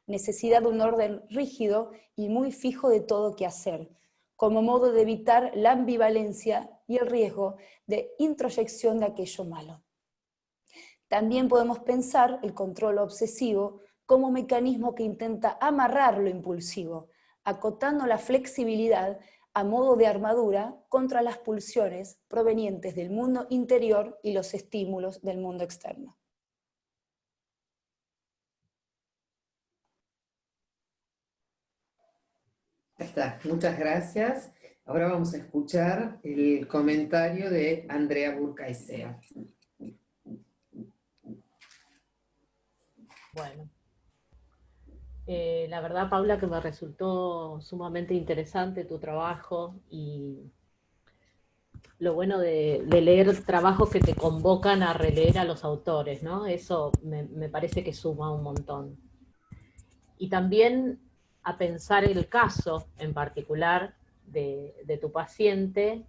necesidad de un orden rígido y muy fijo de todo que hacer, como modo de evitar la ambivalencia y el riesgo de introyección de aquello malo. También podemos pensar el control obsesivo como mecanismo que intenta amarrar lo impulsivo, acotando la flexibilidad a modo de armadura contra las pulsiones provenientes del mundo interior y los estímulos del mundo externo. Ahí está, muchas gracias. Ahora vamos a escuchar el comentario de Andrea Burcaicea. Bueno, la verdad, Paula, que me resultó sumamente interesante tu trabajo, y lo bueno de leer trabajos que te convocan a releer a los autores, ¿no? Eso me parece que suma un montón. Y también a pensar el caso en particular de tu paciente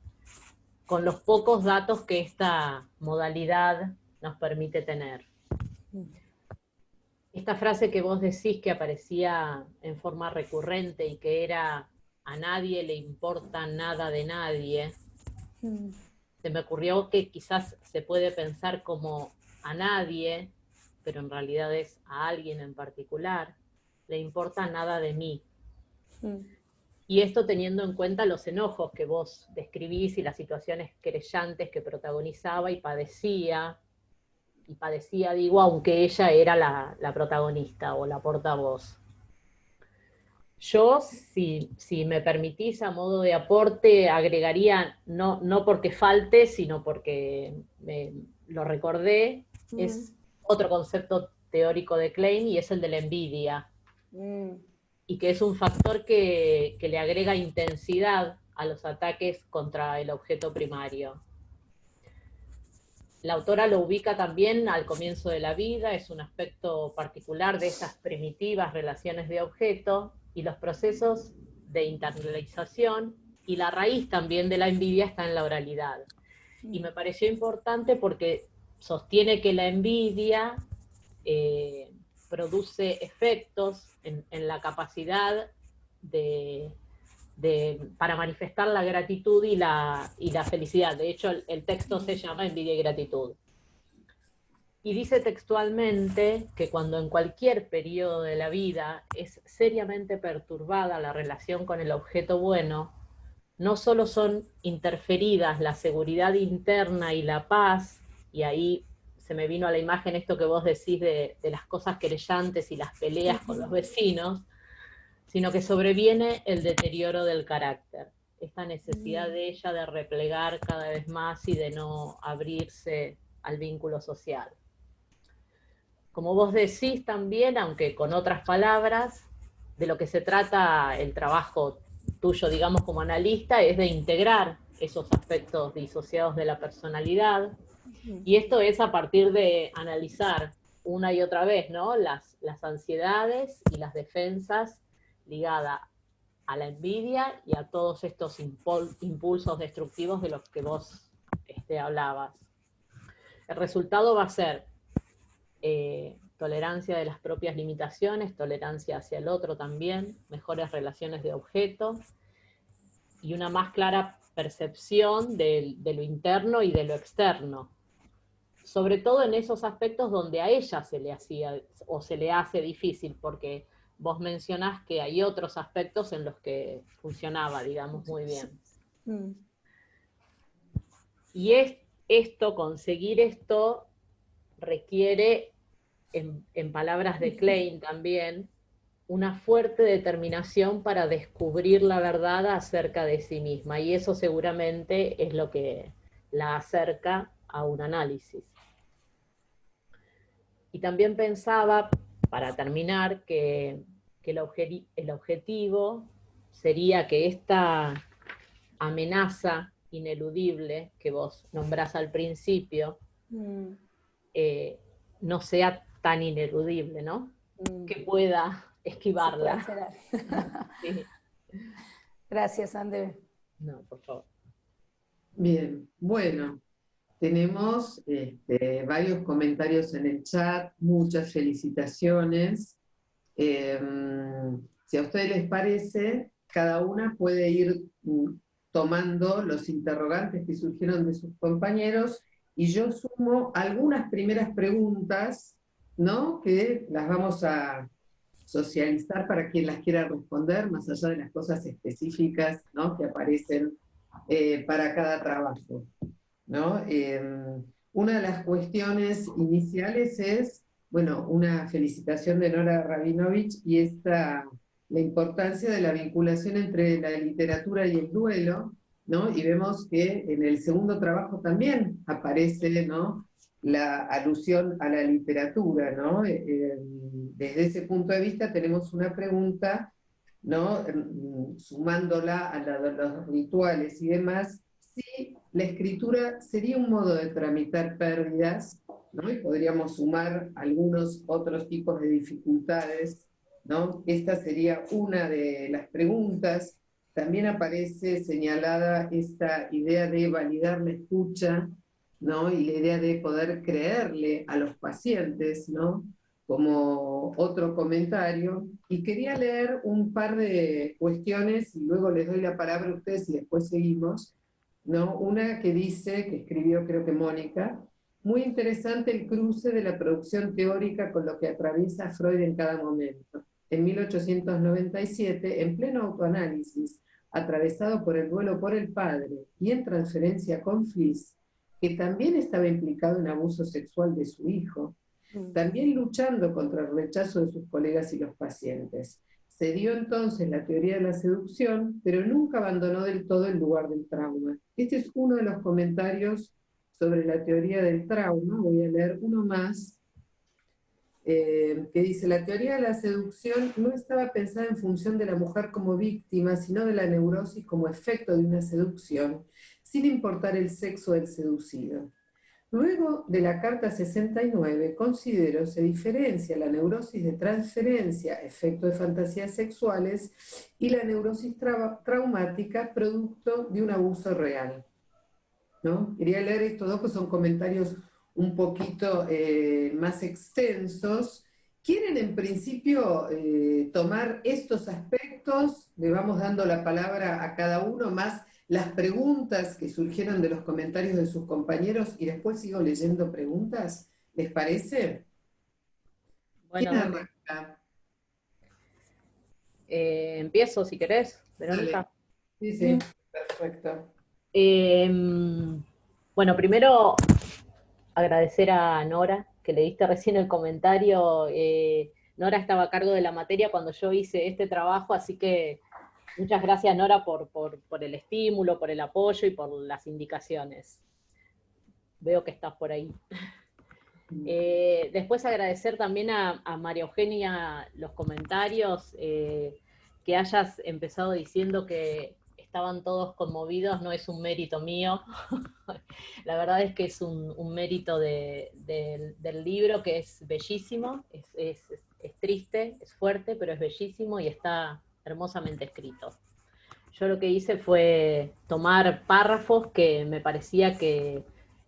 con los pocos datos que esta modalidad nos permite tener. Esta frase que vos decís que aparecía en forma recurrente y que era "a nadie le importa nada de nadie", se me ocurrió que quizás se puede pensar como a nadie, pero en realidad es a alguien en particular, le importa nada de mí. Y esto teniendo en cuenta los enojos que vos describís y las situaciones querellantes que protagonizaba y padecía, digo, aunque ella era la protagonista o la portavoz. Yo, si me permitís, a modo de aporte, agregaría, no porque falte, sino porque lo recordé, es otro concepto teórico de Klein, y es el de la envidia. Y que es un factor que le agrega intensidad a los ataques contra el objeto primario. La autora lo ubica también al comienzo de la vida, es un aspecto particular de esas primitivas relaciones de objeto y los procesos de internalización, y la raíz también de la envidia está en la oralidad. Y me pareció importante porque sostiene que la envidia produce efectos en la capacidad para manifestar la gratitud y la felicidad. De hecho, el texto se llama Envidia y Gratitud. Y dice textualmente que cuando en cualquier periodo de la vida es seriamente perturbada la relación con el objeto bueno, no solo son interferidas la seguridad interna y la paz, y ahí se me vino a la imagen esto que vos decís de las cosas querellantes y las peleas con los vecinos, sino que sobreviene el deterioro del carácter, esta necesidad de ella de replegar cada vez más y de no abrirse al vínculo social. Como vos decís también, aunque con otras palabras, de lo que se trata el trabajo tuyo, digamos, como analista, es de integrar esos aspectos disociados de la personalidad, y esto es a partir de analizar una y otra vez, ¿no?, las ansiedades y las defensas ligadas a la envidia y a todos estos impulsos destructivos de los que vos hablabas. El resultado va a ser tolerancia de las propias limitaciones, tolerancia hacia el otro también, mejores relaciones de objeto, y una más clara percepción de lo interno y de lo externo, sobre todo en esos aspectos donde a ella se le hacía o se le hace difícil, porque vos mencionás que hay otros aspectos en los que funcionaba, digamos, muy bien. Y conseguir esto requiere, en palabras de Klein también, una fuerte determinación para descubrir la verdad acerca de sí misma, y eso seguramente es lo que la acerca a un análisis. Y también pensaba, para terminar, que el objetivo sería que esta amenaza ineludible que vos nombrás al principio no sea tan ineludible, ¿no? Que pueda esquivarla. Sí. Gracias, André. No, por favor. Bien, bueno, tenemos varios comentarios en el chat, muchas felicitaciones. Si a ustedes les parece, cada una puede ir tomando los interrogantes que surgieron de sus compañeros, y yo sumo algunas primeras preguntas, ¿no?, que las vamos a socializar para quien las quiera responder, más allá de las cosas específicas, ¿no?, que aparecen para cada trabajo, ¿no? Una de las cuestiones iniciales es, bueno, una felicitación de Nora Rabinovich, y la importancia de la vinculación entre la literatura y el duelo, ¿no? Y vemos que en el segundo trabajo también aparece, ¿no?, la alusión a la literatura, ¿no? Desde ese punto de vista tenemos una pregunta, ¿no?, sumándola a la de los rituales y demás, si la escritura sería un modo de tramitar pérdidas, ¿no? Y podríamos sumar algunos otros tipos de dificultades, ¿no? Esta sería una de las preguntas. También aparece señalada esta idea de validar la escucha, ¿no?, y la idea de poder creerle a los pacientes, ¿no?, como otro comentario. Y quería leer un par de cuestiones y luego les doy la palabra a ustedes y después seguimos, ¿no? Una que dice, que escribió creo que Mónica: muy interesante el cruce de la producción teórica con lo que atraviesa Freud en cada momento. En 1897, en pleno autoanálisis, atravesado por el duelo por el padre y en transferencia con Fliss, que también estaba implicado en abuso sexual de su hijo, también luchando contra el rechazo de sus colegas y los pacientes. Se dio entonces la teoría de la seducción, pero nunca abandonó del todo el lugar del trauma. Este es uno de los comentarios sobre la teoría del trauma. Voy a leer uno más, que dice: la teoría de la seducción no estaba pensada en función de la mujer como víctima, sino de la neurosis como efecto de una seducción, sin importar el sexo del seducido. Luego de la carta 69, considero se diferencia la neurosis de transferencia, efecto de fantasías sexuales, y la neurosis traumática, producto de un abuso real, ¿no? Quería leer estos dos, que son comentarios un poquito más extensos. ¿Quieren en principio tomar estos aspectos? Le vamos dando la palabra a cada uno, más las preguntas que surgieron de los comentarios de sus compañeros, y después sigo leyendo preguntas. ¿Les parece? Bueno, ¿Quién arranca? Empiezo si querés, Verónica. Sí, sí, perfecto. Bueno, primero agradecer a Nora, que le diste recién el comentario. Nora estaba a cargo de la materia cuando yo hice este trabajo, así que muchas gracias, Nora, por el estímulo, por el apoyo y por las indicaciones. Veo que estás por ahí. Después agradecer también a María Eugenia los comentarios, que hayas empezado diciendo que estaban todos conmovidos, no es un mérito mío. La verdad es que es un mérito del libro, que es bellísimo, es triste, es fuerte, pero es bellísimo y está hermosamente escrito. Yo lo que hice fue tomar párrafos que me parecía que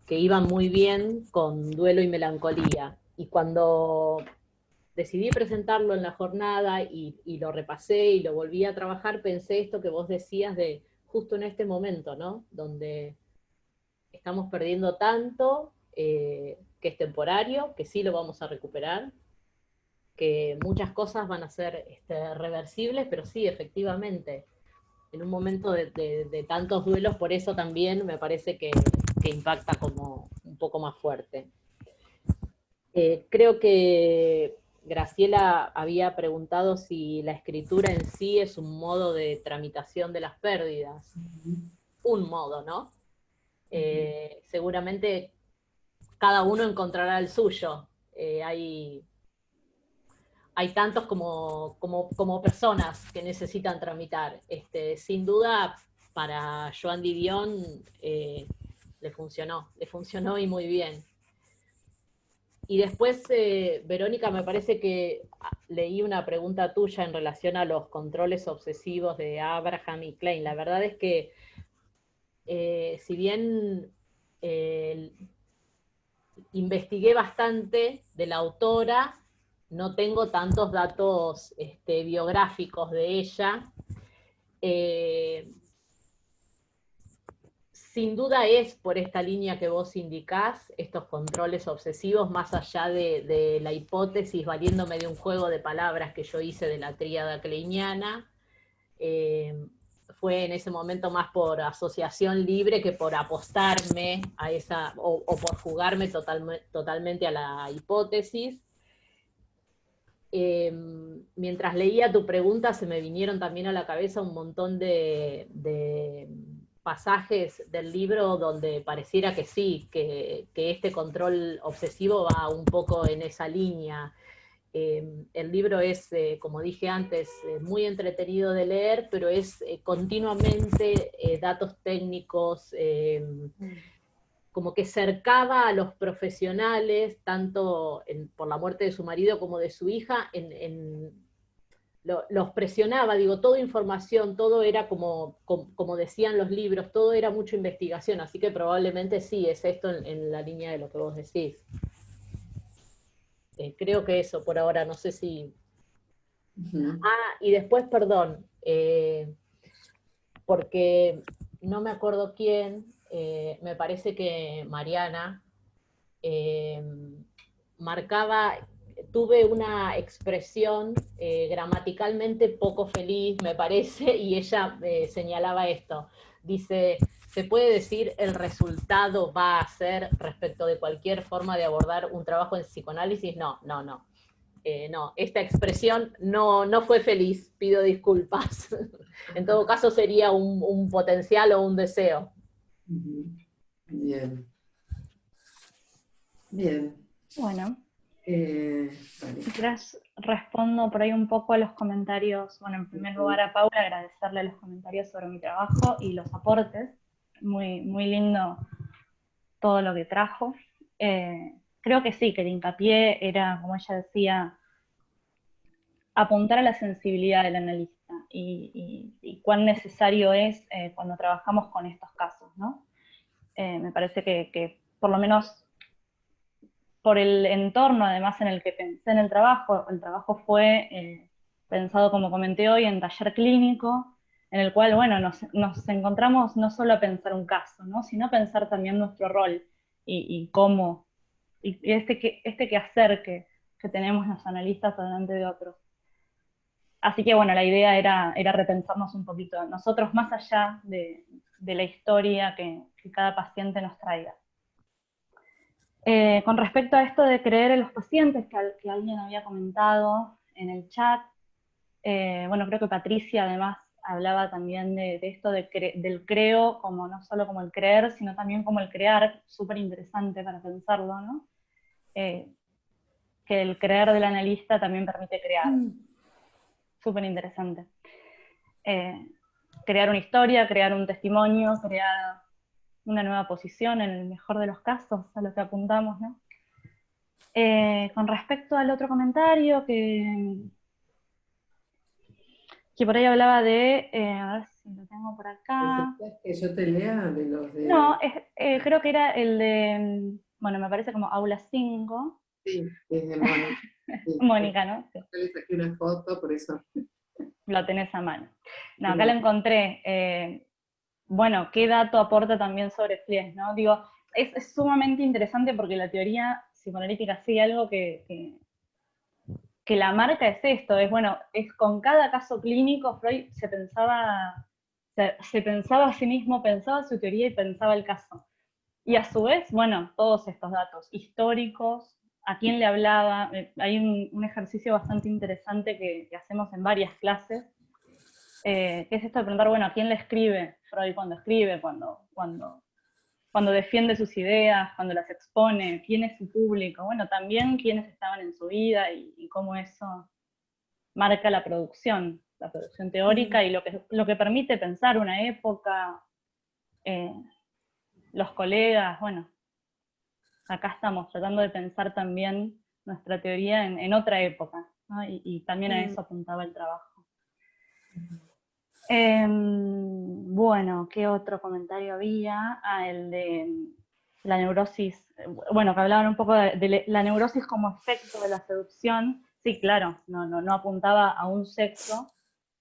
iban muy bien con duelo y melancolía. Y cuando decidí presentarlo en la jornada y lo repasé y lo volví a trabajar, pensé esto que vos decías de justo en este momento, ¿no? Donde estamos perdiendo tanto, que es temporario, que sí lo vamos a recuperar, que muchas cosas van a ser reversibles, pero sí, efectivamente, en un momento de tantos duelos, por eso también me parece que impacta como un poco más fuerte. Creo que Graciela había preguntado si la escritura en sí es un modo de tramitación de las pérdidas. Un modo, ¿no? Seguramente cada uno encontrará el suyo. Hay tantos como personas que necesitan tramitar. Sin duda, para Joan Didion le funcionó y muy bien. Y después, Verónica, me parece que leí una pregunta tuya en relación a los controles obsesivos de Abraham y Klein. La verdad es que, si bien investigué bastante de la autora, no tengo tantos datos biográficos de ella, sin duda es por esta línea que vos indicás, estos controles obsesivos, más allá de la hipótesis, valiéndome de un juego de palabras que yo hice de la tríada kleiniana, fue en ese momento más por asociación libre que por apostarme a esa, o por jugarme totalmente a la hipótesis. Mientras leía tu pregunta se me vinieron también a la cabeza un montón de pasajes del libro donde pareciera que sí, que este control obsesivo va un poco en esa línea. El libro es, como dije antes, muy entretenido de leer, pero es continuamente datos técnicos, como que cercaba a los profesionales, tanto por la muerte de su marido como de su hija, los presionaba, digo, toda información, todo era como decían los libros, todo era mucha investigación, así que probablemente sí, es esto en la línea de lo que vos decís. Creo que eso por ahora, no sé si... y después, perdón, porque no me acuerdo quién, me parece que Mariana marcaba, tuve una expresión gramaticalmente poco feliz, me parece, y ella señalaba esto. Dice, ¿se puede decir el resultado va a ser respecto de cualquier forma de abordar un trabajo en psicoanálisis? No, no, no. No, esta expresión no fue feliz, pido disculpas. En todo caso sería un potencial o un deseo. Bien. Bien. Bueno. Vale. Si querés, respondo por ahí un poco a los comentarios. Bueno, en primer lugar a Paula, agradecerle los comentarios sobre mi trabajo y los aportes. Muy, muy lindo todo lo que trajo. Creo que sí, que el hincapié era, como ella decía, apuntar a la sensibilidad del analista y cuán necesario es cuando trabajamos con estos casos, ¿no? Me parece que por lo menos por el entorno, además, en el que pensé en el trabajo fue pensado, como comenté hoy, en taller clínico, en el cual, bueno, nos encontramos no solo a pensar un caso, ¿no? Sino a pensar también nuestro rol y cómo, y este quehacer que tenemos los analistas delante de otros. Así que, bueno, la idea era repensarnos un poquito nosotros, más allá de la historia que cada paciente nos traiga. Con respecto a esto de creer en los pacientes, que alguien había comentado en el chat, bueno, creo que Patricia además hablaba también de esto del creo, como no solo como el creer, sino también como el crear, súper interesante para pensarlo, ¿no? Que el creer del analista también permite crear. Súper interesante. Crear una historia, crear un testimonio, crear una nueva posición, en el mejor de los casos, a lo que apuntamos, ¿no? Con respecto al otro comentario, que por ahí hablaba de, a ver si lo tengo por acá. ¿Que yo te lea de los de...? No, creo que era el de, bueno, me parece como Aula 5. Sí, es de Mónica. Sí. Mónica, ¿no? Sí. Yo le saqué una foto, por eso. Lo tenés a mano. No, acá lo encontré. Bueno, ¿qué dato aporta también sobre Fliess, ¿no? Digo, es sumamente interesante porque la teoría psicoanalítica sigue algo que la marca es esto, bueno, es con cada caso clínico Freud se pensaba a sí mismo, pensaba su teoría y pensaba el caso. Y a su vez, bueno, todos estos datos históricos, a quién le hablaba, hay un ejercicio bastante interesante que hacemos en varias clases, que es esto de preguntar, bueno, ¿a quién le escribe Freud cuando escribe, cuando defiende sus ideas, cuando las expone, quién es su público? Bueno, también quiénes estaban en su vida y cómo eso marca la producción teórica y lo que permite pensar una época, los colegas, bueno, acá estamos tratando de pensar también nuestra teoría en otra época, ¿no? Y también a eso apuntaba el trabajo. Bueno, ¿qué otro comentario había? El de la neurosis, bueno, que hablaban un poco de la neurosis como efecto de la seducción. Sí, claro, no apuntaba a un sexo,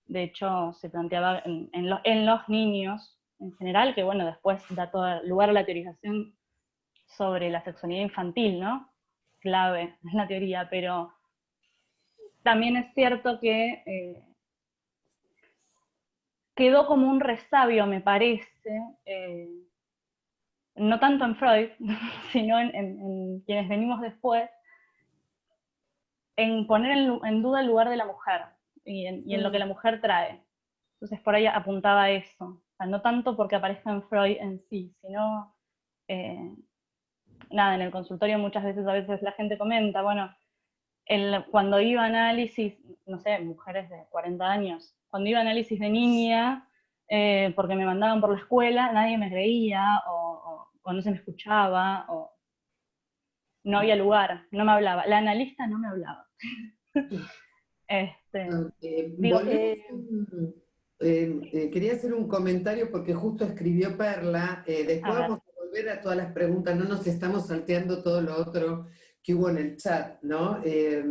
De hecho, se planteaba en los niños en general, que bueno, después da todo lugar a la teorización sobre la sexualidad infantil, ¿no? Clave es la teoría, pero también es cierto que quedó como un resabio, me parece, no tanto en Freud, sino en quienes venimos después, en poner en duda el lugar de la mujer y en lo que la mujer trae. Entonces por ahí apuntaba a eso. O sea, no tanto porque aparezca en Freud en sí, sino, nada, en el consultorio muchas veces, a veces la gente comenta, bueno, cuando iba a análisis, no sé, mujeres de 40 años, cuando iba a análisis de niña, porque me mandaban por la escuela, nadie me creía, o no se me escuchaba, o no había lugar, no me hablaba. La analista no me hablaba. Quería hacer un comentario porque justo escribió Perla, después vamos a volver a todas las preguntas, no nos estamos salteando todo lo otro que hubo en el chat, ¿no? Que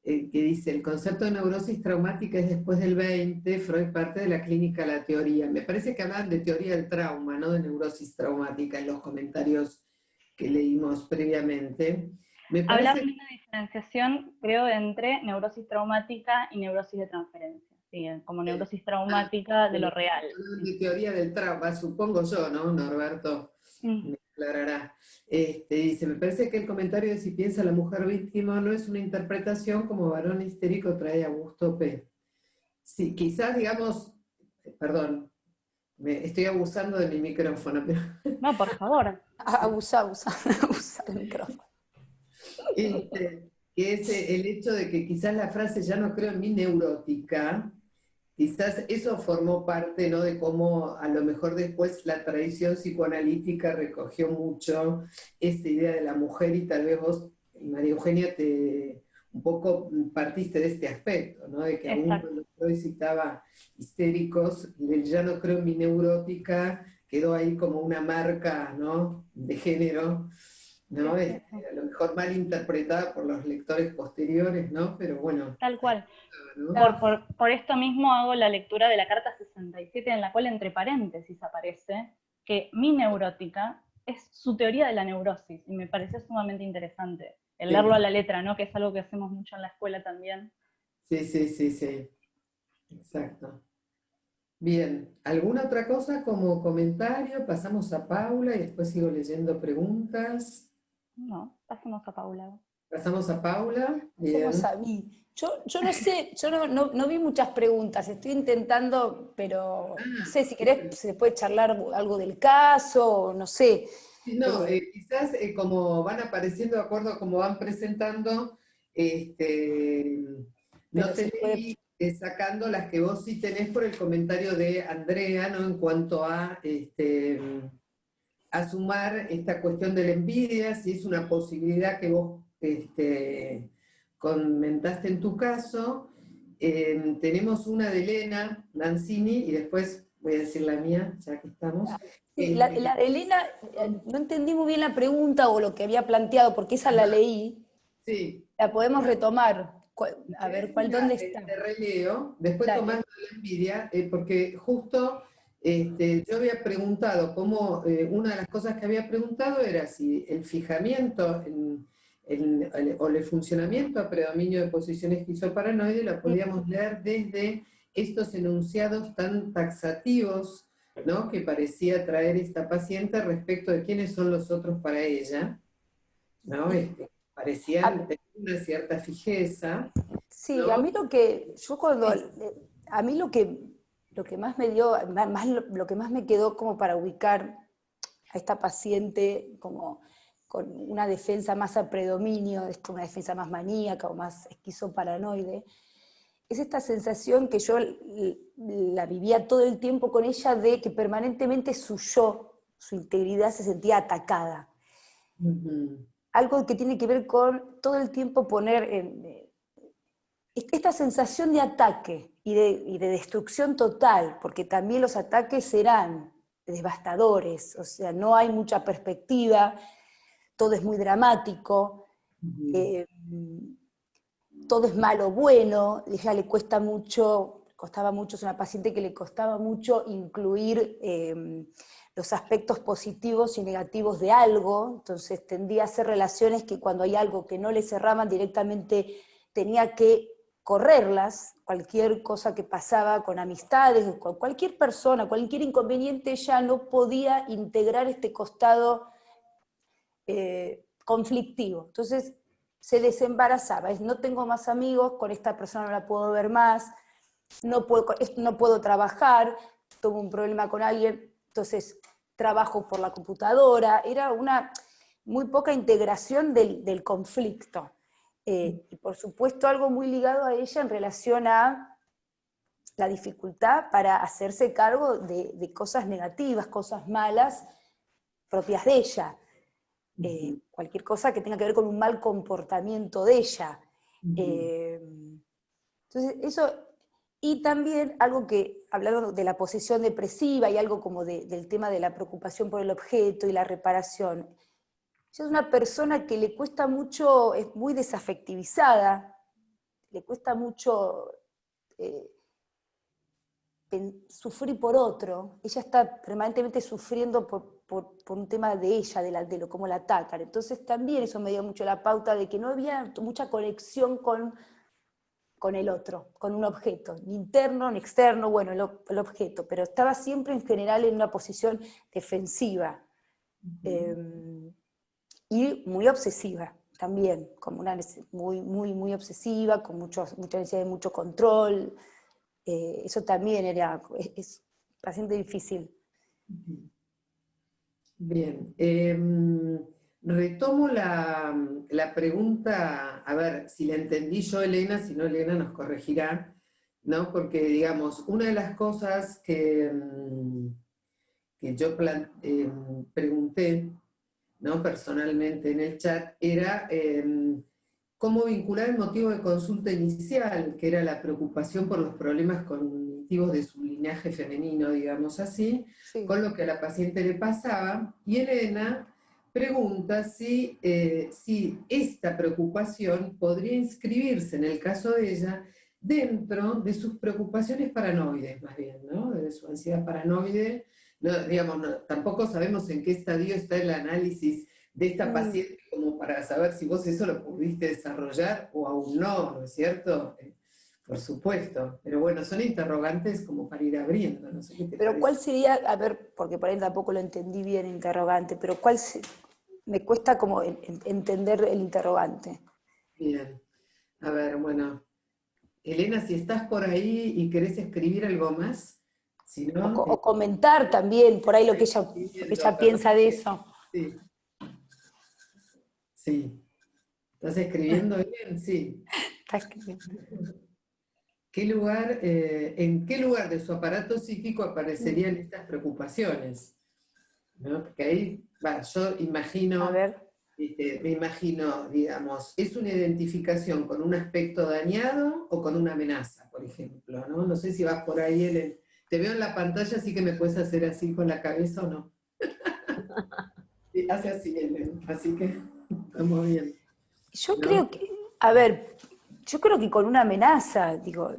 dice, el concepto de neurosis traumática es después del 20, Freud parte de la clínica a la teoría. Me parece que hablan de teoría del trauma, no de neurosis traumática en los comentarios que leímos previamente. Hablaban de una diferenciación, creo, entre neurosis traumática y neurosis de transferencia. Sí, como neurosis traumática de lo real. De teoría del trauma, supongo yo, ¿no, Norberto? Me aclarará. Dice, me parece que el comentario de si piensa la mujer víctima no es una interpretación como varón histérico trae Augusto P. Sí, quizás, digamos, perdón, estoy abusando de mi micrófono, pero... No, por favor. Abusa del micrófono. Que es el hecho de que quizás la frase ya no creo en mi neurótica, quizás eso formó parte, ¿no?, de cómo a lo mejor después la tradición psicoanalítica recogió mucho esta idea de la mujer y tal vez vos, María Eugenia, un poco partiste de este aspecto, ¿no?, de que aún cuando Freud citaba histéricos, el ya no creo en mi neurótica quedó ahí como una marca, ¿no?, de género, ¿no? A lo mejor mal interpretada por los lectores posteriores, ¿no? Pero bueno. Tal cual. ¿No? Por esto mismo hago la lectura de la carta 67, en la cual entre paréntesis aparece que mi neurótica es su teoría de la neurosis, y me pareció sumamente interesante el leerlo a la letra, ¿no? Que es algo que hacemos mucho en la escuela también. Sí. Exacto. Bien, ¿alguna otra cosa como comentario? Pasamos a Paula y después sigo leyendo preguntas. No, pasemos a Paula. Pasamos a Paula. Bien. Pasamos a mí. Yo no sé, yo no vi muchas preguntas, estoy intentando, pero no sé, si querés se puede charlar algo del caso, no sé. No, quizás como van apareciendo de acuerdo a cómo van presentando, no te leí sacando las que vos sí tenés por el comentario de Andrea, ¿no?, en cuanto a sumar esta cuestión de la envidia, si es una posibilidad que vos comentaste en tu caso. Tenemos una de Elena Mancini y después voy a decir la mía, ya que estamos. La de Elena, no entendí muy bien la pregunta o lo que había planteado, porque esa la leí. Sí. La podemos retomar. A ver, ¿dónde está? Te releo, después tomando la envidia, porque justo... yo había preguntado cómo, una de las cosas que había preguntado era si el fijamiento o el funcionamiento a predominio de posición esquizoparanoide lo podíamos leer desde estos enunciados tan taxativos, ¿no?, que parecía traer esta paciente respecto de quiénes son los otros para ella, ¿no? Parecían tener una cierta fijeza. Sí, ¿no? A mí lo que más me dio, lo que más me quedó como para ubicar a esta paciente como con una defensa más a predominio, una defensa más maníaca o más esquizoparanoide, es esta sensación que yo la vivía todo el tiempo con ella, de que permanentemente su yo, su integridad se sentía atacada. Algo que tiene que ver con todo el tiempo poner esta sensación de ataque y de destrucción total, porque también los ataques serán devastadores, o sea, no hay mucha perspectiva, todo es muy dramático, todo es malo o bueno, ella le cuesta mucho costaba mucho, es una paciente que le costaba mucho incluir los aspectos positivos y negativos de algo, entonces tendía a hacer relaciones que cuando hay algo que no le cerraban directamente tenía que correrlas, cualquier cosa que pasaba con amistades, con cualquier persona, cualquier inconveniente, ella no podía integrar este costado conflictivo. Entonces se desembarazaba, no tengo más amigos, con esta persona no la puedo ver más, no puedo trabajar, tuve un problema con alguien, entonces trabajo por la computadora, era una muy poca integración del conflicto. Y por supuesto algo muy ligado a ella en relación a la dificultad para hacerse cargo de cosas negativas, cosas malas propias de ella. Cualquier cosa que tenga que ver con un mal comportamiento de ella. Entonces eso, y también algo que, hablando de la posesión depresiva y algo como del tema de la preocupación por el objeto y la reparación, ella es una persona que le cuesta mucho, es muy desafectivizada, le cuesta mucho sufrir por otro, ella está permanentemente sufriendo por un tema de ella, de lo cómo la atacan. Entonces también eso me dio mucho la pauta de que no había mucha conexión con el otro, con un objeto, ni interno ni externo, bueno, el objeto, pero estaba siempre en general en una posición defensiva. Y muy obsesiva también, como una muy obsesiva, con mucha necesidad de mucho control. Eso también es bastante difícil. Bien, retomo la pregunta, a ver si la entendí yo, Elena, si no, Elena nos corregirá, ¿no? Porque, digamos, una de las cosas que yo pregunté, ¿no? Personalmente en el chat, era cómo vincular el motivo de consulta inicial, que era la preocupación por los problemas cognitivos de su linaje femenino, digamos así, sí, con lo que a la paciente le pasaba, y Elena pregunta si esta preocupación podría inscribirse, en el caso de ella, dentro de sus preocupaciones paranoides, más bien, ¿no? De su ansiedad paranoide. No, digamos, tampoco sabemos en qué estadio está el análisis de esta paciente como para saber si vos eso lo pudiste desarrollar o aún no, ¿no es cierto? Por supuesto, pero bueno, son interrogantes como para ir abriendo, no sé qué te pero parece. ¿cuál sería, a ver, porque por ahí tampoco lo entendí bien interrogante, pero me cuesta como entender el interrogante. Bien, a ver, bueno, Elena, si estás por ahí y querés escribir algo más, si no... O comentar también por ahí lo que ella piensa de eso. Sí. Sí. ¿Estás escribiendo bien? Sí. Está escribiendo. ¿En qué lugar de su aparato psíquico aparecerían estas preocupaciones? ¿No? Porque ahí, yo imagino, a ver. Me imagino, digamos, ¿es una identificación con un aspecto dañado o con una amenaza, por ejemplo? No sé si vas por ahí, Ellen. Te veo en la pantalla, así que me puedes hacer así con la cabeza o no. Sí, hace así, Ellen, así que estamos bien. Yo creo que, a ver, yo creo que con una amenaza, digo,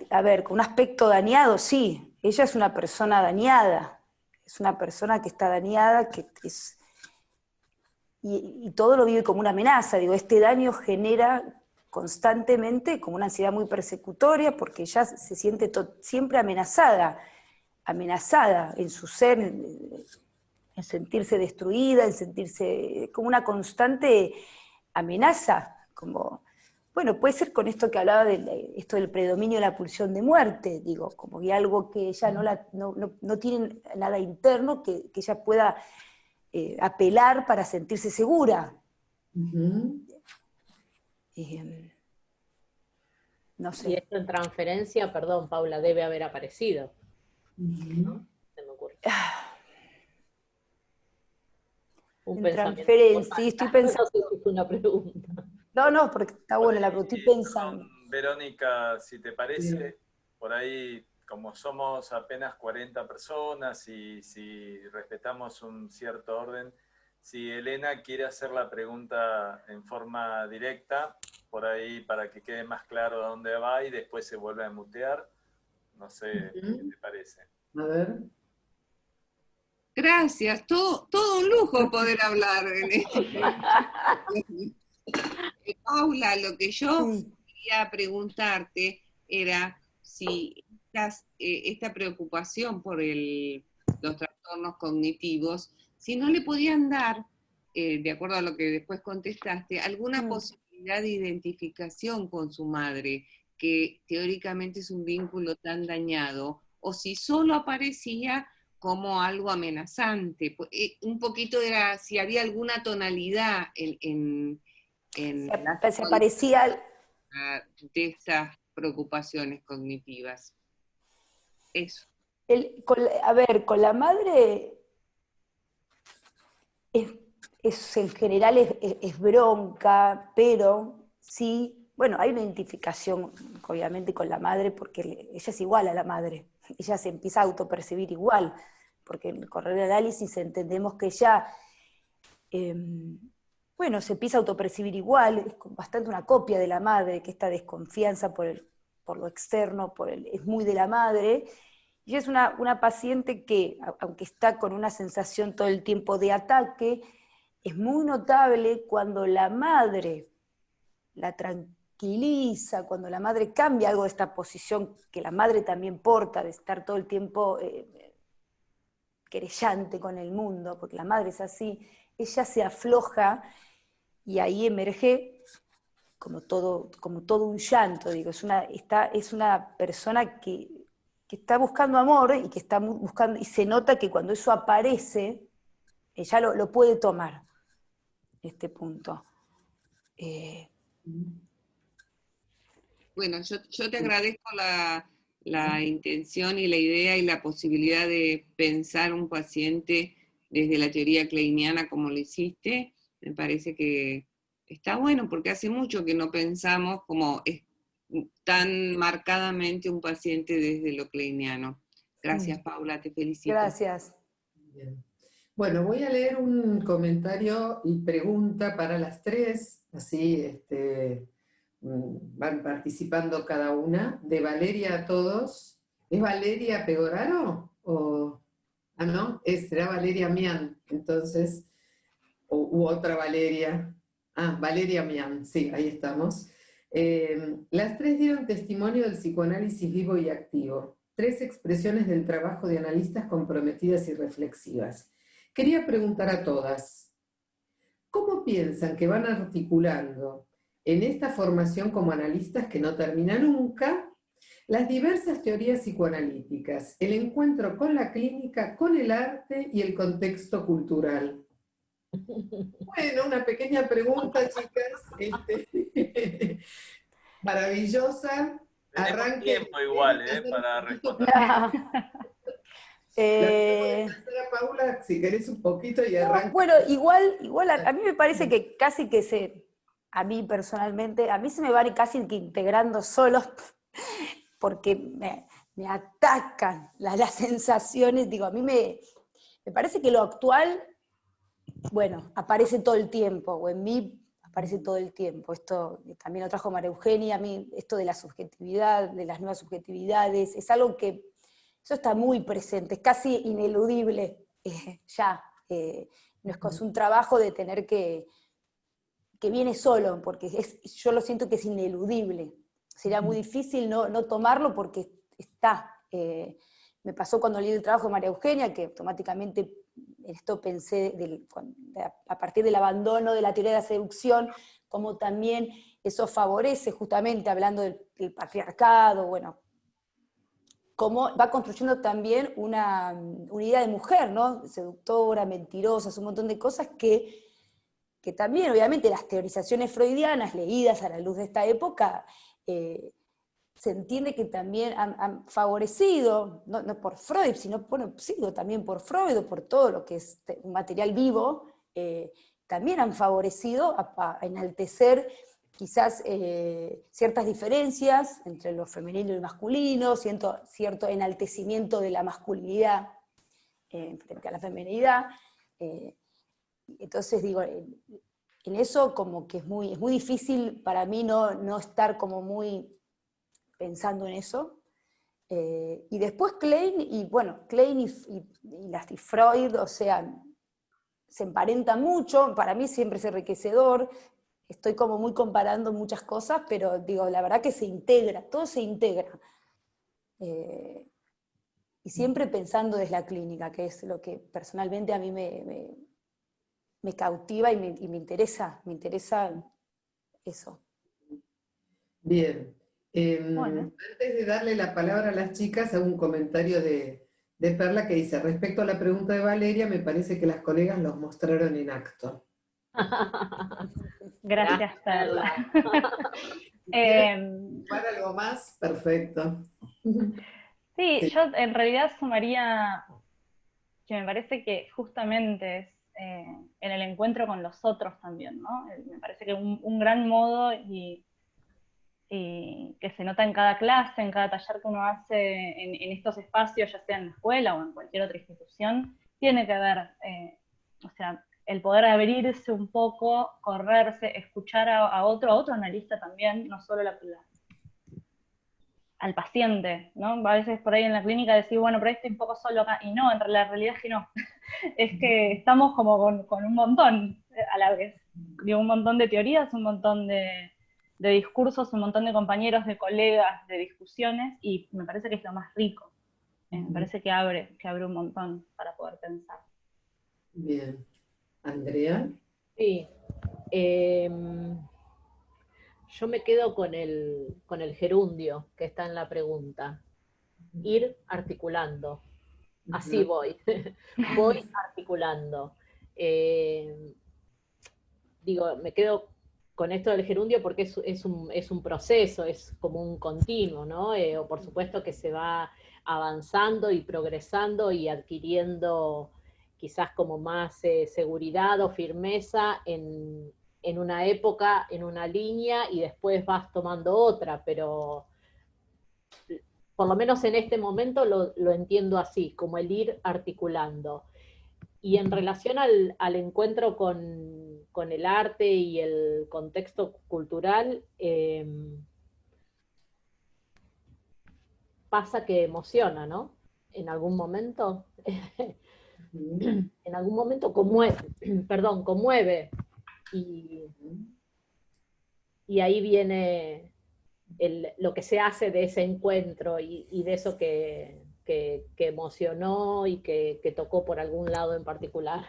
a ver, con un aspecto dañado, sí, ella es una persona dañada, es una persona que está dañada, y todo lo vive como una amenaza, digo, este daño genera constantemente como una ansiedad muy persecutoria, porque ella se siente siempre amenazada en su ser, en sentirse destruida, en sentirse como una constante amenaza, como, bueno, puede ser con esto que hablaba esto del predominio de la pulsión de muerte, digo, como que algo que ella no tiene nada interno que ella pueda apelar para sentirse segura. No sé. Y esto en transferencia, perdón, Paula, debe haber aparecido. ¿No? Se me ocurre. Un pensamiento. Transferencia, sí, estoy pensando. No sé si es una pregunta. No, porque está buena la pregunta, estoy pensando. Verónica, si te parece, por ahí, como somos apenas 40 personas y si respetamos un cierto orden, Si Elena quiere hacer la pregunta en forma directa, por ahí para que quede más claro de dónde va y después se vuelve a mutear. No sé qué te parece. A ver. Gracias, todo un lujo poder hablar en este programa. Paula, lo que yo quería preguntarte era si esta preocupación por los trastornos cognitivos, si no le podían dar, de acuerdo a lo que después contestaste, alguna posibilidad de identificación con su madre, que teóricamente es un vínculo tan dañado, o si solo aparecía como algo amenazante. Un poquito era si había alguna tonalidad se parecía de estas preocupaciones cognitivas. Eso. Con la madre en general es bronca, pero sí, bueno, hay una identificación obviamente con la madre porque ella es igual a la madre, ella se empieza a autopercibir igual, porque en el correr del análisis entendemos que ella, bueno, se empieza a autopercibir igual, es bastante una copia de la madre, que esta desconfianza por lo externo, es muy de la madre. Y es una paciente que, aunque está con una sensación todo el tiempo de ataque, es muy notable cuando la madre la tranquiliza, cuando la madre cambia algo de esta posición que la madre también porta, de estar todo el tiempo querellante con el mundo, porque la madre es así, ella se afloja y ahí emerge como todo un llanto, digo, es una persona que está buscando amor y que está buscando, y se nota que cuando eso aparece, ella lo puede tomar, este punto. Bueno, yo te agradezco la intención y la idea y la posibilidad de pensar un paciente desde la teoría kleiniana como lo hiciste. Me parece que está bueno, porque hace mucho que no pensamos como tan marcadamente un paciente desde lo kleiniano. Gracias, Paula, te felicito. Gracias. Bien. Bueno, voy a leer un comentario y pregunta para las tres, así van participando cada una, de Valeria a todos. ¿Es Valeria Pegoraro? No, será Valeria Mian, entonces, u otra Valeria. Valeria Mian, sí, ahí estamos. Las tres dieron testimonio del psicoanálisis vivo y activo, 3 expresiones del trabajo de analistas comprometidas y reflexivas. Quería preguntar a todas, ¿cómo piensan que van articulando en esta formación como analistas que no termina nunca las diversas teorías psicoanalíticas, el encuentro con la clínica, con el arte y el contexto cultural? Bueno, una pequeña pregunta, chicas, maravillosa. Tenemos tiempo igual, para responder. Paula, si querés un poquito y arranca. Bueno, igual a mí me parece que casi que a mí personalmente, a mí se me van casi que integrando solos, porque me atacan las sensaciones, digo, a mí me parece que lo actual, bueno, aparece todo el tiempo, o en mí aparece todo el tiempo. Esto también lo trajo María Eugenia, a mí esto de la subjetividad, de las nuevas subjetividades, es algo que eso está muy presente, es casi ineludible ya. No es un trabajo de tener que viene solo, porque yo lo siento que es ineludible. Sería muy difícil no tomarlo porque está. Me pasó cuando leí el trabajo de María Eugenia, que automáticamente esto pensé a partir del abandono de la teoría de la seducción, como también eso favorece, justamente hablando del patriarcado, bueno, cómo va construyendo también una idea de mujer, ¿no? Seductora, mentirosa, un montón de cosas que también, obviamente, las teorizaciones freudianas leídas a la luz de esta época, se entiende que también han favorecido, no por Freud, sino también por Freud, o por todo lo que es un material vivo, también han favorecido a enaltecer quizás ciertas diferencias entre lo femenino y lo masculino, cierto enaltecimiento de la masculinidad frente a la feminidad. entonces digo, en eso como que es muy difícil para mí no estar como muy pensando en eso. Y después Klein, y Freud, o sea, se emparentan mucho, para mí siempre es enriquecedor, estoy como muy comparando muchas cosas, pero digo, la verdad que se integra, todo se integra. Y siempre pensando desde la clínica, que es lo que personalmente a mí me cautiva y me interesa eso. Bien. Bueno. Antes de darle la palabra a las chicas, hago un comentario de Perla que dice, respecto a la pregunta de Valeria, me parece que las colegas los mostraron en acto. Gracias, Perla. ¿Para algo más? Perfecto. Sí, yo en realidad sumaría que me parece que justamente es en el encuentro con los otros también, ¿no? Me parece que un gran modo y que se nota en cada clase, en cada taller que uno hace en estos espacios, ya sea en la escuela o en cualquier otra institución, tiene que ver, o sea, el poder abrirse un poco, correrse, escuchar a otro analista también, no solo al paciente, ¿no? A veces por ahí en la clínica decir, bueno, pero estoy un poco solo acá, y no, en la realidad es que no. Es que estamos como con un montón a la vez. Digo, un montón de teorías, un montón de discursos, un montón de compañeros, de colegas, de discusiones, y me parece que es lo más rico. Me parece que abre un montón para poder pensar. Bien. ¿Andrea? Sí. Yo me quedo con el gerundio que está en la pregunta. Ir articulando. Así voy. Voy articulando. Digo, me quedo con esto del gerundio porque es un proceso, es como un continuo, ¿no? O por supuesto que se va avanzando y progresando y adquiriendo quizás como más seguridad o firmeza en una época, en una línea, y después vas tomando otra, pero por lo menos en este momento lo entiendo así, como el ir articulando. Y en relación al encuentro con el arte y el contexto cultural, pasa que emociona, ¿no? En algún momento, en algún momento conmueve. Y ahí viene lo que se hace de ese encuentro y de eso que emocionó y que tocó por algún lado en particular.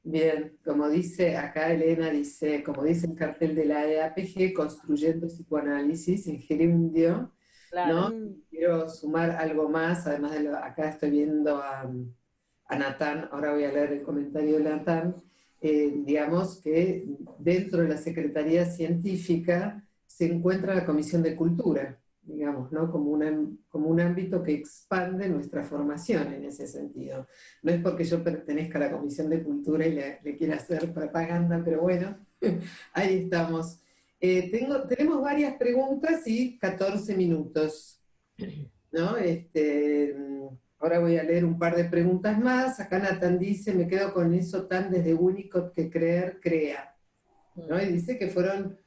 Bien, como dice acá Elena, como dice el cartel de la EAPG, construyendo psicoanálisis en gerundio, Claro. ¿no? Quiero sumar algo más, además de acá estoy viendo a Natán, ahora voy a leer el comentario de Natán, digamos que dentro de la Secretaría Científica se encuentra la Comisión de Cultura, digamos, ¿no? como un ámbito que expande nuestra formación en ese sentido. No es porque yo pertenezca a la Comisión de Cultura y le quiera hacer propaganda, pero bueno, ahí estamos. Tenemos varias preguntas y 14 minutos, ¿no? Ahora voy a leer un par de preguntas más. Acá Nathan dice, me quedo con eso tan desde Winnicott que creer crea, ¿no? Y dice que fueron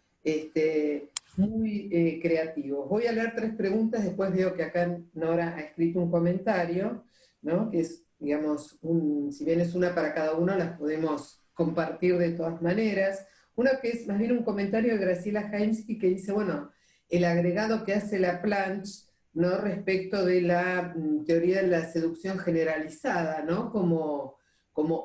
muy creativos. Voy a leer 3 preguntas, después veo que acá Nora ha escrito un comentario, ¿no? Que es, digamos, si bien es una para cada uno, las podemos compartir de todas maneras. Una que es más bien un comentario de Graciela Jaimsky que dice, bueno, el agregado que hace Laplanche, ¿no? Respecto de la teoría de la seducción generalizada, ¿no? Como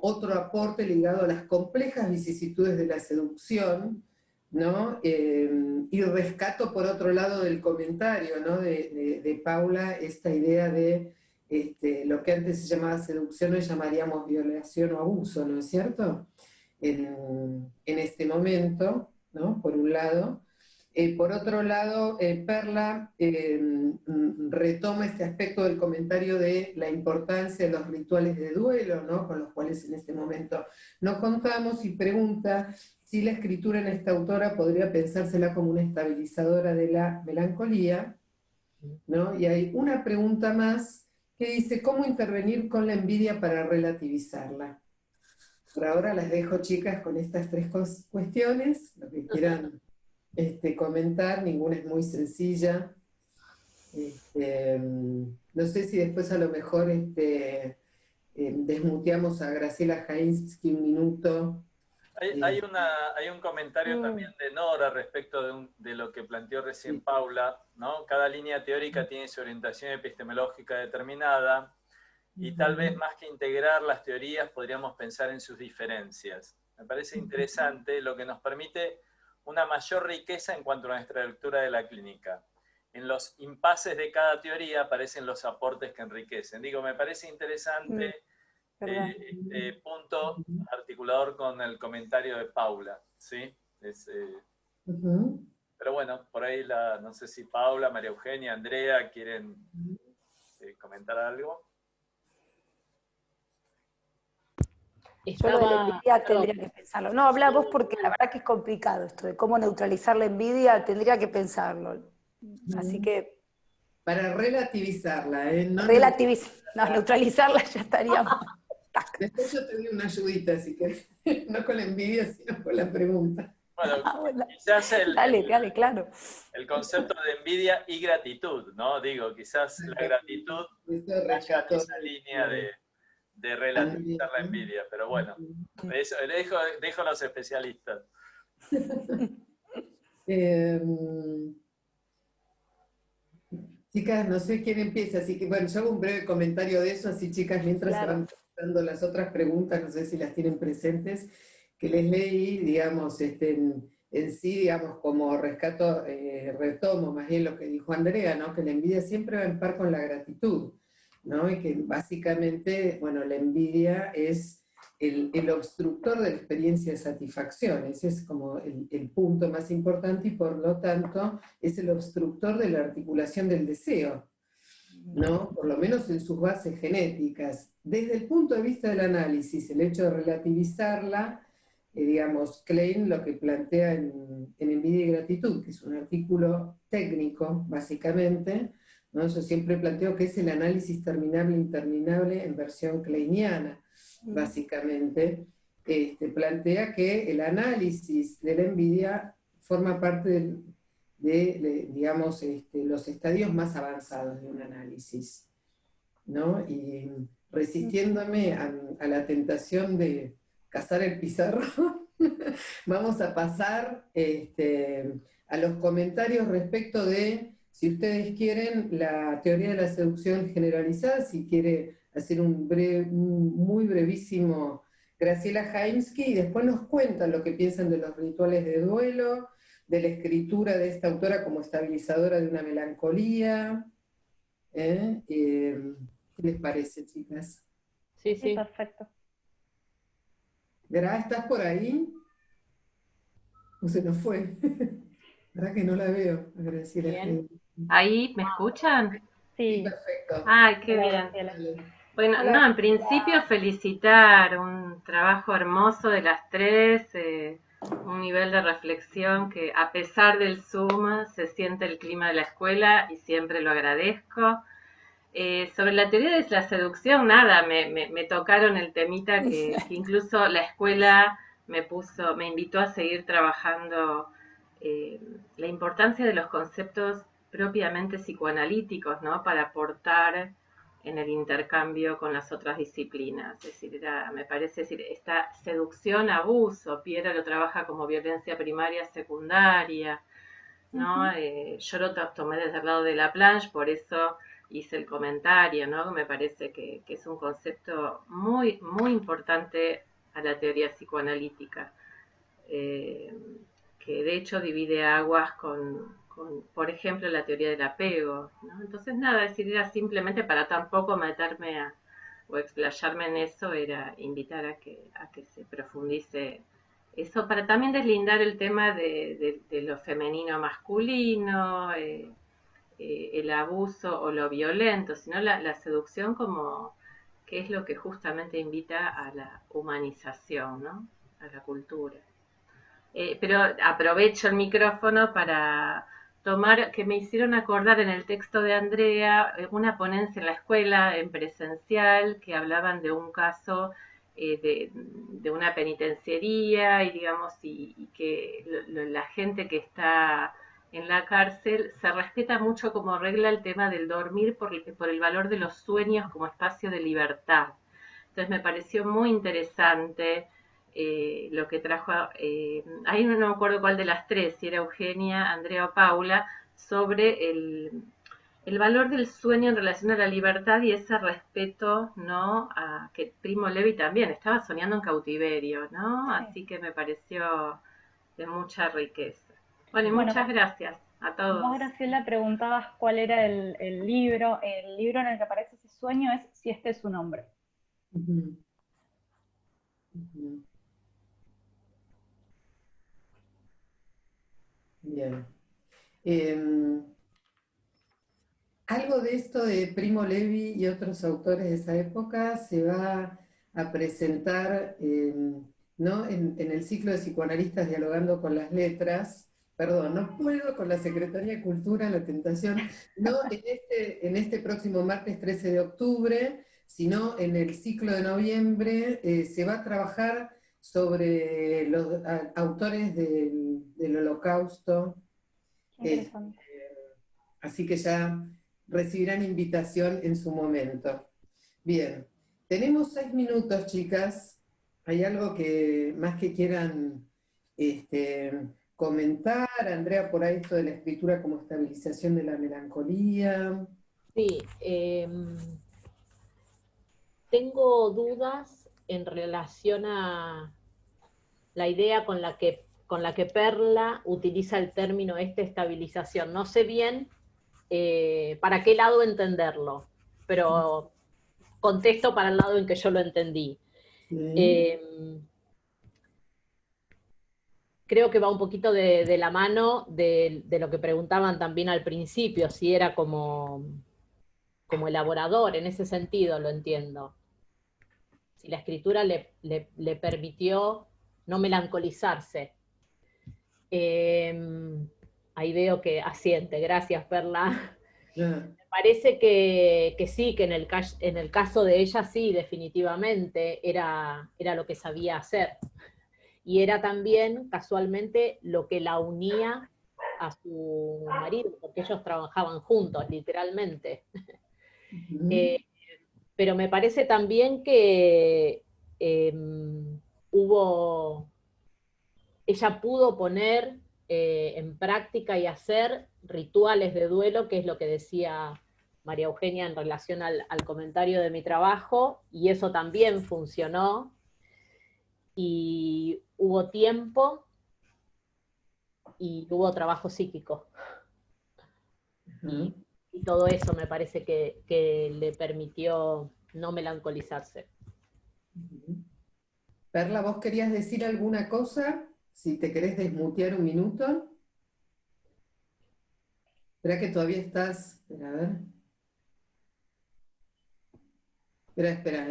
otro aporte ligado a las complejas vicisitudes de la seducción, ¿no? Y rescato por otro lado del comentario, ¿no? de Paula esta idea de lo que antes se llamaba seducción, hoy llamaríamos violación o abuso, ¿no es cierto? En este momento, ¿no? Por un lado. Por otro lado, Perla retoma este aspecto del comentario de la importancia de los rituales de duelo, ¿no? Con los cuales en este momento no contamos, y pregunta si la escritura en esta autora podría pensársela como una estabilizadora de la melancolía, ¿no? Y hay una pregunta más que dice, ¿cómo intervenir con la envidia para relativizarla? Por ahora las dejo, chicas, con estas tres cuestiones, lo que quieran comentar, ninguna es muy sencilla. No sé si después a lo mejor desmuteamos a Graciela Jainsky un minuto. Hay un comentario también de Nora respecto de lo que planteó recién Paula, ¿no? Cada línea teórica tiene su orientación epistemológica determinada y tal vez más que integrar las teorías podríamos pensar en sus diferencias. Me parece interesante, lo que nos permite una mayor riqueza en cuanto a nuestra lectura de la clínica. En los impases de cada teoría aparecen los aportes que enriquecen. Digo, me parece interesante punto articulador con el comentario de Paula, ¿sí? Pero bueno, por ahí no sé si Paula, María Eugenia, Andrea quieren comentar algo. Yo lo de la envidia tendría que pensarlo. No, habla vos porque la verdad que es complicado esto de cómo neutralizar la envidia, tendría que pensarlo. Así que... Para relativizarla, No, neutralizarla ya estaríamos... Después yo te doy una ayudita, si querés. No con la envidia, sino con la pregunta. Bueno, quizás dale, claro. El concepto de envidia y gratitud, ¿no? Digo, quizás la gratitud vaya en esa línea de relativizar la envidia, pero bueno, eso, dejo a los especialistas. Chicas, no sé quién empieza, así que bueno, yo hago un breve comentario de eso, así chicas, mientras se van dando las otras preguntas, no sé si las tienen presentes, que les leí, digamos, en sí, digamos, como retomo más bien lo que dijo Andrea, ¿no? Que la envidia siempre va en par con la gratitud, ¿no? Y que básicamente, bueno, la envidia es el obstructor de la experiencia de satisfacción, ese es como el punto más importante y por lo tanto es el obstructor de la articulación del deseo, ¿no? Por lo menos en sus bases genéticas. Desde el punto de vista del análisis, el hecho de relativizarla, digamos, Klein lo que plantea en Envidia y Gratitud, que es un artículo técnico, básicamente, ¿no? Yo siempre planteo que es el análisis terminable e interminable en versión kleiniana, básicamente, plantea que el análisis de la envidia forma parte digamos, los estadios más avanzados de un análisis, ¿no? Y resistiéndome a la tentación de cazar el pizarrón, vamos a pasar a los comentarios respecto de, si ustedes quieren, la teoría de la seducción generalizada, si quiere hacer un muy brevísimo Graciela Jainsky, y después nos cuentan lo que piensan de los rituales de duelo, de la escritura de esta autora como estabilizadora de una melancolía. ¿Qué les parece, chicas? Sí, perfecto. Gra, ¿estás por ahí? ¿O se nos fue? ¿Verdad que no la veo? Graciela. ¿Ahí me escuchan? Sí, perfecto. Ay, qué bien. Bueno, no, en principio felicitar un trabajo hermoso de las tres, un nivel de reflexión que a pesar del Zoom se siente el clima de la escuela y siempre lo agradezco. Sobre la teoría de la seducción, nada, me tocaron el temita que incluso la escuela me invitó a seguir trabajando la importancia de los conceptos propiamente psicoanalíticos, ¿no? Para aportar en el intercambio con las otras disciplinas. Es decir, me parece decir, esta seducción, abuso, Piera lo trabaja como violencia primaria, secundaria, ¿no? Yo lo tomé desde el lado de Laplanche, por eso hice el comentario, ¿no? Me parece que es un concepto muy, muy importante a la teoría psicoanalítica, que de hecho divide aguas con, por ejemplo, la teoría del apego, ¿no? Entonces, nada, decir, era simplemente para tampoco meterme o explayarme en eso, era invitar a que se profundice eso, para también deslindar el tema de lo femenino masculino, el abuso o lo violento, sino la seducción como que es lo que justamente invita a la humanización, ¿no? A la cultura. Pero aprovecho el micrófono para tomar, que me hicieron acordar en el texto de Andrea, una ponencia en la escuela, en presencial, que hablaban de un caso de una penitenciaría y digamos, y que la gente que está en la cárcel se respeta mucho como regla el tema del dormir por el valor de los sueños como espacio de libertad. Entonces me pareció muy interesante lo que trajo, ahí no me acuerdo cuál de las tres, si era Eugenia, Andrea o Paula, sobre el valor del sueño en relación a la libertad y ese respeto, ¿no? A que Primo Levi también estaba soñando en cautiverio, ¿no? Sí. Así que me pareció de mucha riqueza. Bueno, y Bueno, muchas gracias a todos. Vos, Graciela, preguntabas cuál era el libro. El libro en el que aparece ese sueño es Si este es su nombre. Ujú. Ujú. Bien. Algo de esto de Primo Levi y otros autores de esa época se va a presentar ¿no? en el ciclo de psicoanalistas dialogando con las letras. Perdón, no puedo con la Secretaría de Cultura, la tentación, no en este próximo martes 13 de octubre, sino en el ciclo de noviembre se va a trabajar sobre los autores del Holocausto. Qué interesante. Así que ya recibirán invitación en su momento. Bien, tenemos 6 minutos, chicas. ¿Hay algo más que quieran comentar? Andrea, por ahí esto de la escritura como estabilización de la melancolía. Sí, tengo dudas en relación a la idea con la que Perla utiliza el término estabilización. No sé bien para qué lado entenderlo, pero contesto para el lado en que yo lo entendí. Creo que va un poquito de la mano de lo que preguntaban también al principio, si era como elaborador, en ese sentido lo entiendo. Si la escritura le permitió no melancolizarse. Ahí veo que asiente, gracias Perla. Me parece que sí, que en el caso de ella sí, definitivamente, era lo que sabía hacer. Y era también, casualmente, lo que la unía a su marido, porque ellos trabajaban juntos, literalmente. Pero me parece también que ella pudo poner en práctica y hacer rituales de duelo, que es lo que decía María Eugenia en relación al comentario de mi trabajo, y eso también funcionó, y hubo tiempo, y hubo trabajo psíquico. Y todo eso me parece que le permitió no melancolizarse. Perla, ¿vos querías decir alguna cosa? Si te querés desmutear un minuto. Espera que todavía estás... Espera, a ver. Espera,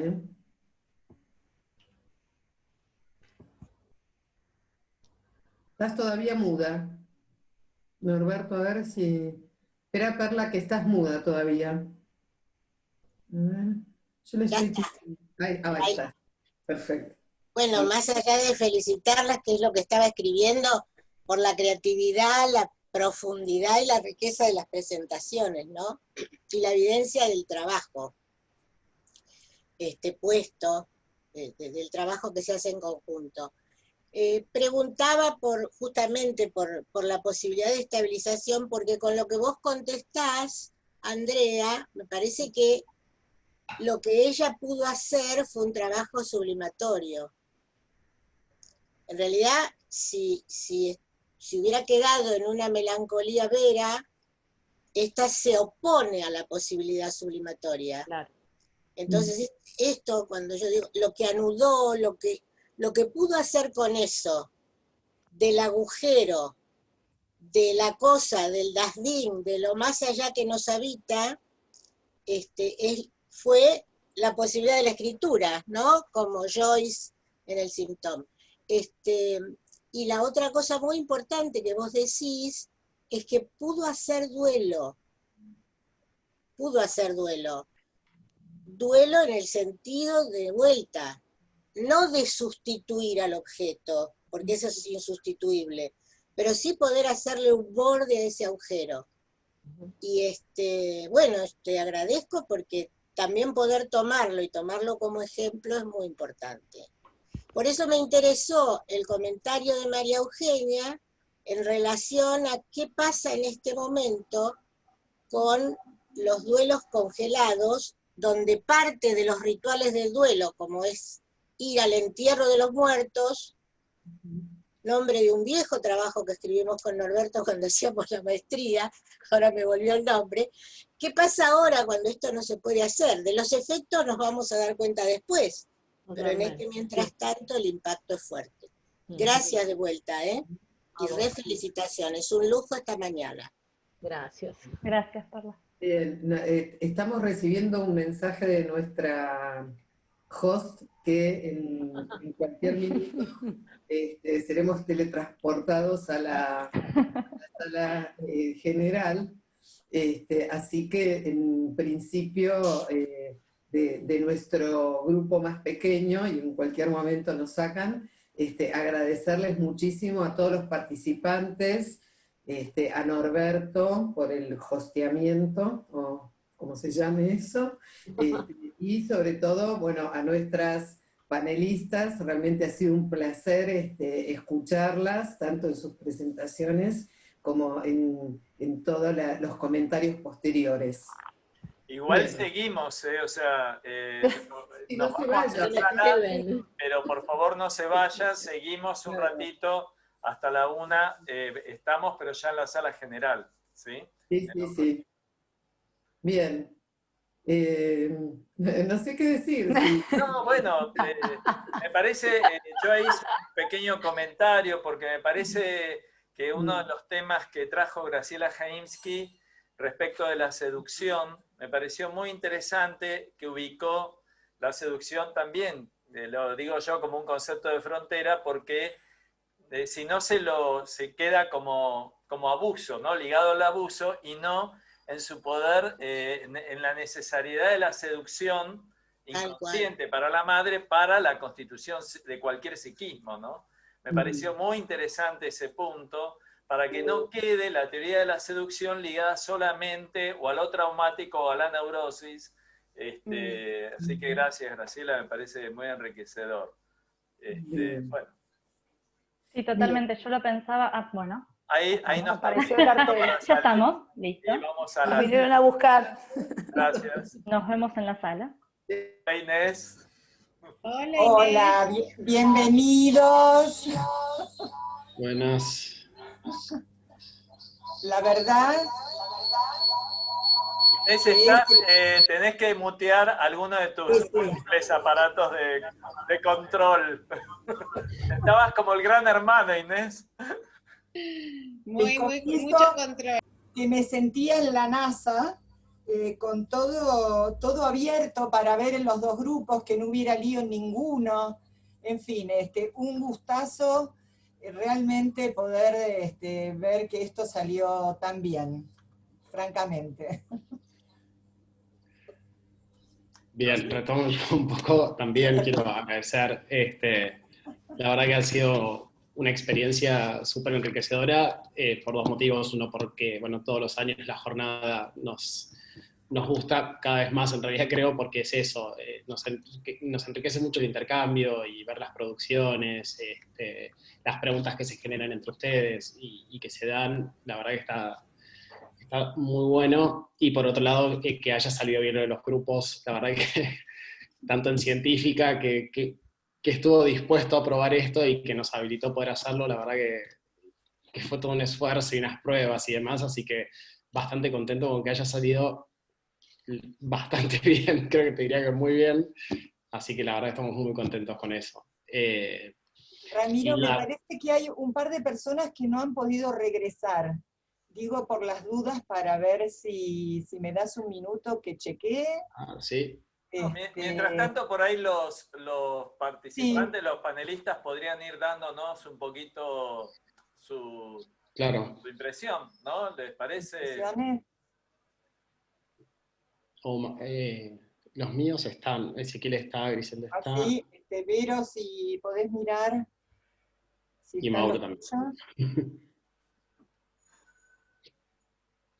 Estás todavía muda. Norberto, a ver si... Espera, Perla, que estás muda todavía. A ver. Yo le estoy... Ahí está. Perfecto. Bueno, más allá de felicitarlas, que es lo que estaba escribiendo, por la creatividad, la profundidad y la riqueza de las presentaciones, ¿no? Y la evidencia del trabajo puesto, del trabajo que se hace en conjunto. Preguntaba justamente por la posibilidad de estabilización, porque con lo que vos contestás, Andrea, me parece que lo que ella pudo hacer fue un trabajo sublimatorio. En realidad, si hubiera quedado en una melancolía vera, esta se opone a la posibilidad sublimatoria. Claro. Entonces, esto, cuando yo digo, lo que anudó, lo que pudo hacer con eso, del agujero, de la cosa, del dasdín, de lo más allá que nos habita, fue la posibilidad de la escritura, ¿no? Como Joyce en el Symptom. Y la otra cosa muy importante que vos decís es que pudo hacer duelo. Duelo en el sentido de vuelta. no de sustituir al objeto, porque eso es insustituible, pero sí poder hacerle un borde a ese agujero. Y bueno, te agradezco porque también poder tomarlo y tomarlo como ejemplo es muy importante. Por eso me interesó el comentario de María Eugenia en relación a qué pasa en este momento con los duelos congelados, donde parte de los rituales del duelo, como es ir al entierro de los muertos, nombre de un viejo trabajo que escribimos con Norberto cuando hacíamos la maestría, ahora me volvió el nombre. ¿Qué pasa ahora cuando esto no se puede hacer? De los efectos nos vamos a dar cuenta después, pero en este mientras tanto el impacto es fuerte. Gracias de vuelta, ¿eh? Y felicitaciones, un lujo esta mañana. Gracias. Gracias, Carla. Estamos recibiendo un mensaje de nuestra host que en cualquier minuto seremos teletransportados a la sala general, así que en principio de nuestro grupo más pequeño, y en cualquier momento nos sacan, agradecerles muchísimo a todos los participantes, a Norberto por el hosteamiento, o como se llame eso, y sobre todo, bueno, a nuestras panelistas. Realmente ha sido un placer escucharlas, tanto en sus presentaciones como en todos los comentarios posteriores. Igual Bien. Seguimos, o sea, no se vayan, pero por favor no se vayan, seguimos un ratito hasta la 1, estamos pero ya en la sala general, ¿sí? Sí. Bien. No sé qué decir. Sí. No, bueno, me parece, yo ahí hice un pequeño comentario porque me parece que uno de los temas que trajo Graciela Jaimsky respecto de la seducción, me pareció muy interesante que ubicó la seducción también, lo digo yo como un concepto de frontera, porque si no se queda como abuso, ¿no? Ligado al abuso y no en su poder, en la necesariedad de la seducción inconsciente para la madre, para la constitución de cualquier psiquismo, ¿no? Me pareció muy interesante ese punto, para que no quede la teoría de la seducción ligada solamente o a lo traumático o a la neurosis. Así que gracias, Graciela, me parece muy enriquecedor. Bueno. Sí, totalmente, yo lo pensaba, bueno. Ahí nos apareció el cartel. Ya estamos, listo. Y vamos a Nos vinieron a buscar. Gracias. Nos vemos en la sala. Inés. Hola, bienvenidos. Buenas. La verdad... Inés, tenés que mutear alguno de tus múltiples aparatos de control. Estabas como el gran hermano, Inés. Muy mucho control. Que me sentía en la NASA, con todo abierto para ver en los dos grupos, que no hubiera lío en ninguno. En fin, un gustazo realmente poder ver que esto salió tan bien, francamente. Bien, retomo yo un poco, también quiero agradecer, la verdad que ha sido una experiencia súper enriquecedora por dos motivos. Uno, porque bueno, todos los años la jornada nos gusta cada vez más, en realidad creo, porque es eso, nos enriquece mucho el intercambio y ver las producciones, las preguntas que se generan entre ustedes y que se dan, la verdad que está muy bueno. Y por otro lado, que haya salido bien lo de los grupos, la verdad que tanto en científica, que estuvo dispuesto a probar esto y que nos habilitó poder hacerlo, la verdad que fue todo un esfuerzo y unas pruebas y demás, así que bastante contento con que haya salido bastante bien, creo que te diría que muy bien, así que la verdad estamos muy contentos con eso. Ramiro, me parece que hay un par de personas que no han podido regresar. Digo por las dudas para ver si me das un minuto que chequee. Sí. Mientras tanto, por ahí los participantes, los panelistas podrían ir dándonos un poquito su impresión, ¿no? ¿Les parece? Los míos están, Ezequiel está, Griselda está. Sí, Vero, si podés mirar. Si y Mauro también.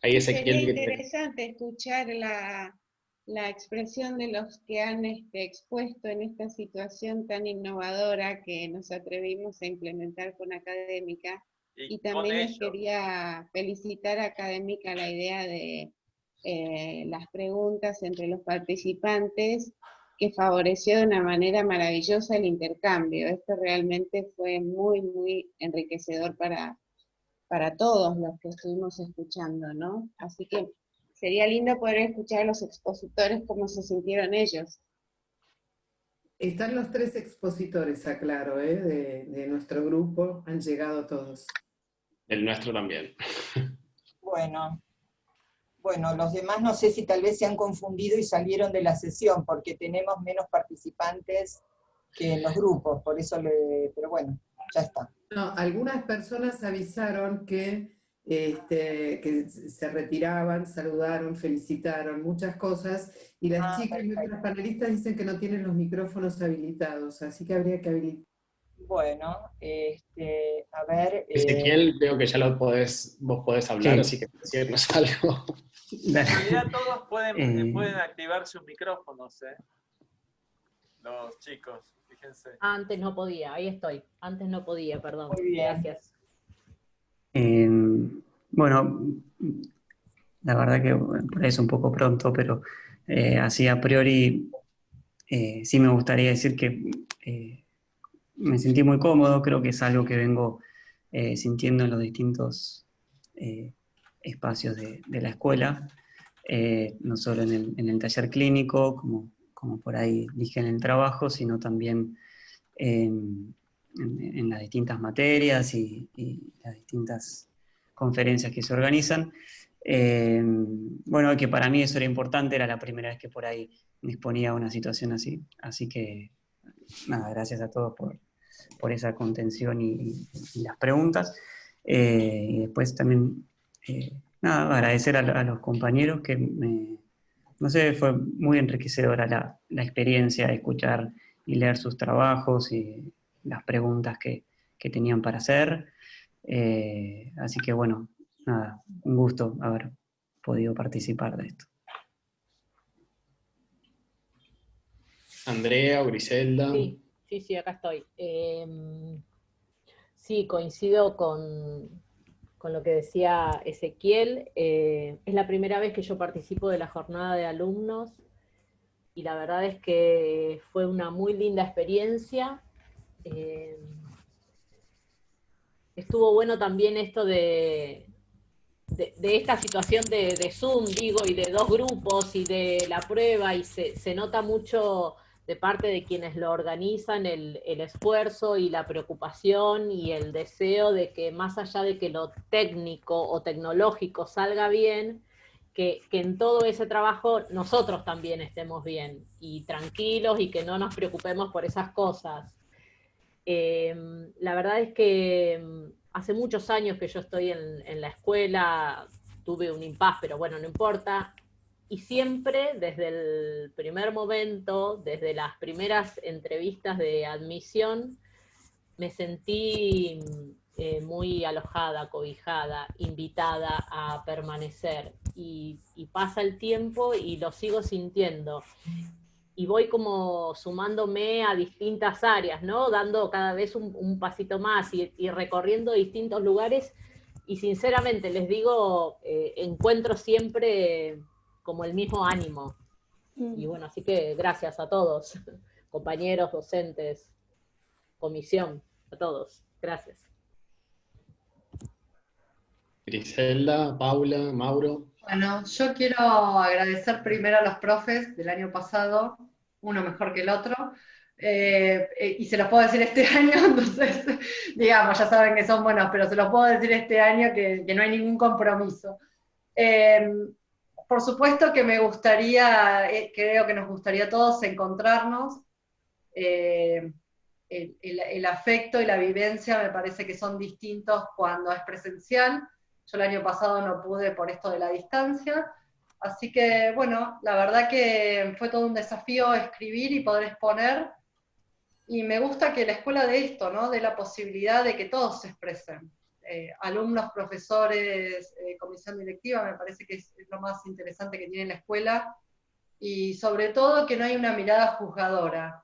Ahí sería interesante escuchar la expresión de los que han expuesto en esta situación tan innovadora que nos atrevimos a implementar con Académica. Y también les quería felicitar a Académica la idea de las preguntas entre los participantes, que favoreció de una manera maravillosa el intercambio. Esto realmente fue muy, muy enriquecedor para todos los que estuvimos escuchando, ¿no? Así que sería lindo poder escuchar a los expositores cómo se sintieron ellos. Están los 3 expositores, aclaro, de nuestro grupo, han llegado todos. El nuestro también. Bueno, los demás no sé si tal vez se han confundido y salieron de la sesión, porque tenemos menos participantes que en los grupos, por eso pero bueno, ya está. No, algunas personas avisaron que se retiraban, saludaron, felicitaron, muchas cosas, y las chicas y otras panelistas dicen que no tienen los micrófonos habilitados, así que habría que habilitar. Bueno, a ver... Ezequiel, veo que ya vos podés hablar, sí. Así que decirnos algo. En realidad todos pueden activar sus micrófonos, los chicos, fíjense. Antes no podía, ahí estoy. Antes no podía, perdón. Muy bien. Gracias. Bueno, la verdad que por ahí es un poco pronto, pero así a priori sí me gustaría decir que me sentí muy cómodo, creo que es algo que vengo sintiendo en los distintos espacios de la escuela, no solo en el taller clínico, como por ahí dije en el trabajo, sino también en las distintas materias y las distintas conferencias que se organizan. Bueno, que para mí eso era importante, era la primera vez que por ahí me exponía a una situación así, así que nada, gracias a todos por esa contención y las preguntas. Y después también, nada, agradecer a los compañeros que no sé, fue muy enriquecedora la experiencia de escuchar y leer sus trabajos y las preguntas que tenían para hacer. Así que bueno, nada, un gusto haber podido participar de esto. Andrea o Griselda. Sí, acá estoy. Sí, coincido con lo que decía Ezequiel. Es la primera vez que yo participo de la jornada de alumnos y la verdad es que fue una muy linda experiencia. Estuvo bueno también esto de esta situación de Zoom, digo, y de 2 grupos y de la prueba, y se nota mucho de parte de quienes lo organizan el esfuerzo y la preocupación y el deseo de que más allá de que lo técnico o tecnológico salga bien, que en todo ese trabajo nosotros también estemos bien y tranquilos y que no nos preocupemos por esas cosas. La verdad es que hace muchos años que yo estoy en la escuela, tuve un impas, pero bueno, no importa, y siempre desde el primer momento, desde las primeras entrevistas de admisión, me sentí muy alojada, cobijada, invitada a permanecer, y pasa el tiempo y lo sigo sintiendo. Y voy como sumándome a distintas áreas, ¿no? Dando cada vez un pasito más y recorriendo distintos lugares, y sinceramente les digo, encuentro siempre como el mismo ánimo. Y bueno, así que gracias a todos, compañeros, docentes, comisión, a todos. Gracias. Griselda, Paula, Mauro. Bueno, yo quiero agradecer primero a los profes del año pasado, uno mejor que el otro, y se los puedo decir este año, entonces, digamos, ya saben que son buenos, pero se los puedo decir este año que no hay ningún compromiso. Por supuesto que me gustaría, creo que nos gustaría a todos encontrarnos, el afecto y la vivencia me parece que son distintos cuando es presencial. Yo el año pasado no pude por esto de la distancia, así que bueno, la verdad que fue todo un desafío escribir y poder exponer, Y me gusta que la escuela dé esto, ¿no? De la posibilidad de que todos se expresen. Alumnos, profesores, comisión directiva, me parece que es lo más interesante que tiene la escuela, y sobre todo que no hay una mirada juzgadora.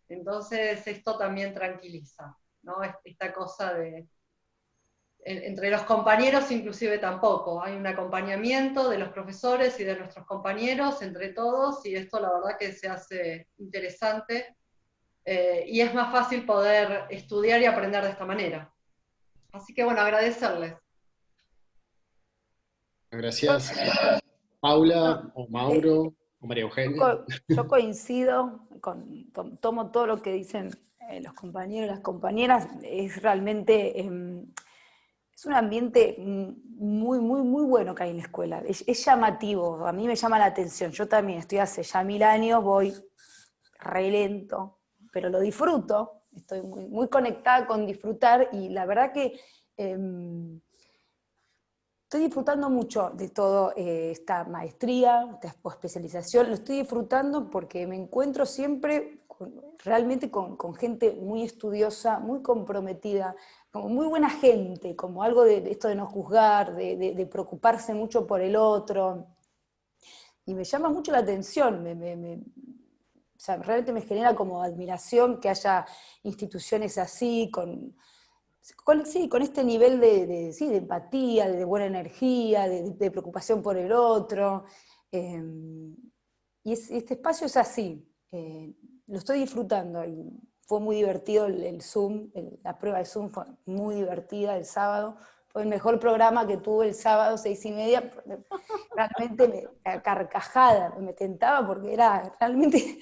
Entonces esto también tranquiliza, ¿no? Esta cosa de... Entre los compañeros inclusive tampoco, hay un acompañamiento de los profesores y de nuestros compañeros entre todos, y esto la verdad que se hace interesante, y es más fácil poder estudiar y aprender de esta manera. Así que bueno, agradecerles. Gracias. Paula, o Mauro, o María Eugenia. Yo coincido, tomo todo lo que dicen los compañeros y las compañeras, es realmente, es un ambiente muy, muy, muy bueno que hay en la escuela, es llamativo, a mí me llama la atención, yo también estoy hace ya 1000 años, voy re lento, pero lo disfruto, estoy muy, muy conectada con disfrutar, y la verdad que estoy disfrutando mucho de toda esta maestría, esta especialización, lo estoy disfrutando porque me encuentro siempre realmente con gente muy estudiosa, muy comprometida, como muy buena gente, como algo de esto de no juzgar, de preocuparse mucho por el otro, y me llama mucho la atención, o sea, realmente me genera como admiración que haya instituciones así, con este nivel de empatía, de buena energía, de preocupación por el otro. Y este espacio es así, lo estoy disfrutando. Y fue muy divertido el Zoom, la prueba de Zoom fue muy divertida el sábado. Fue el mejor programa que tuve el sábado, 6:30. Realmente a carcajada, me tentaba porque era realmente...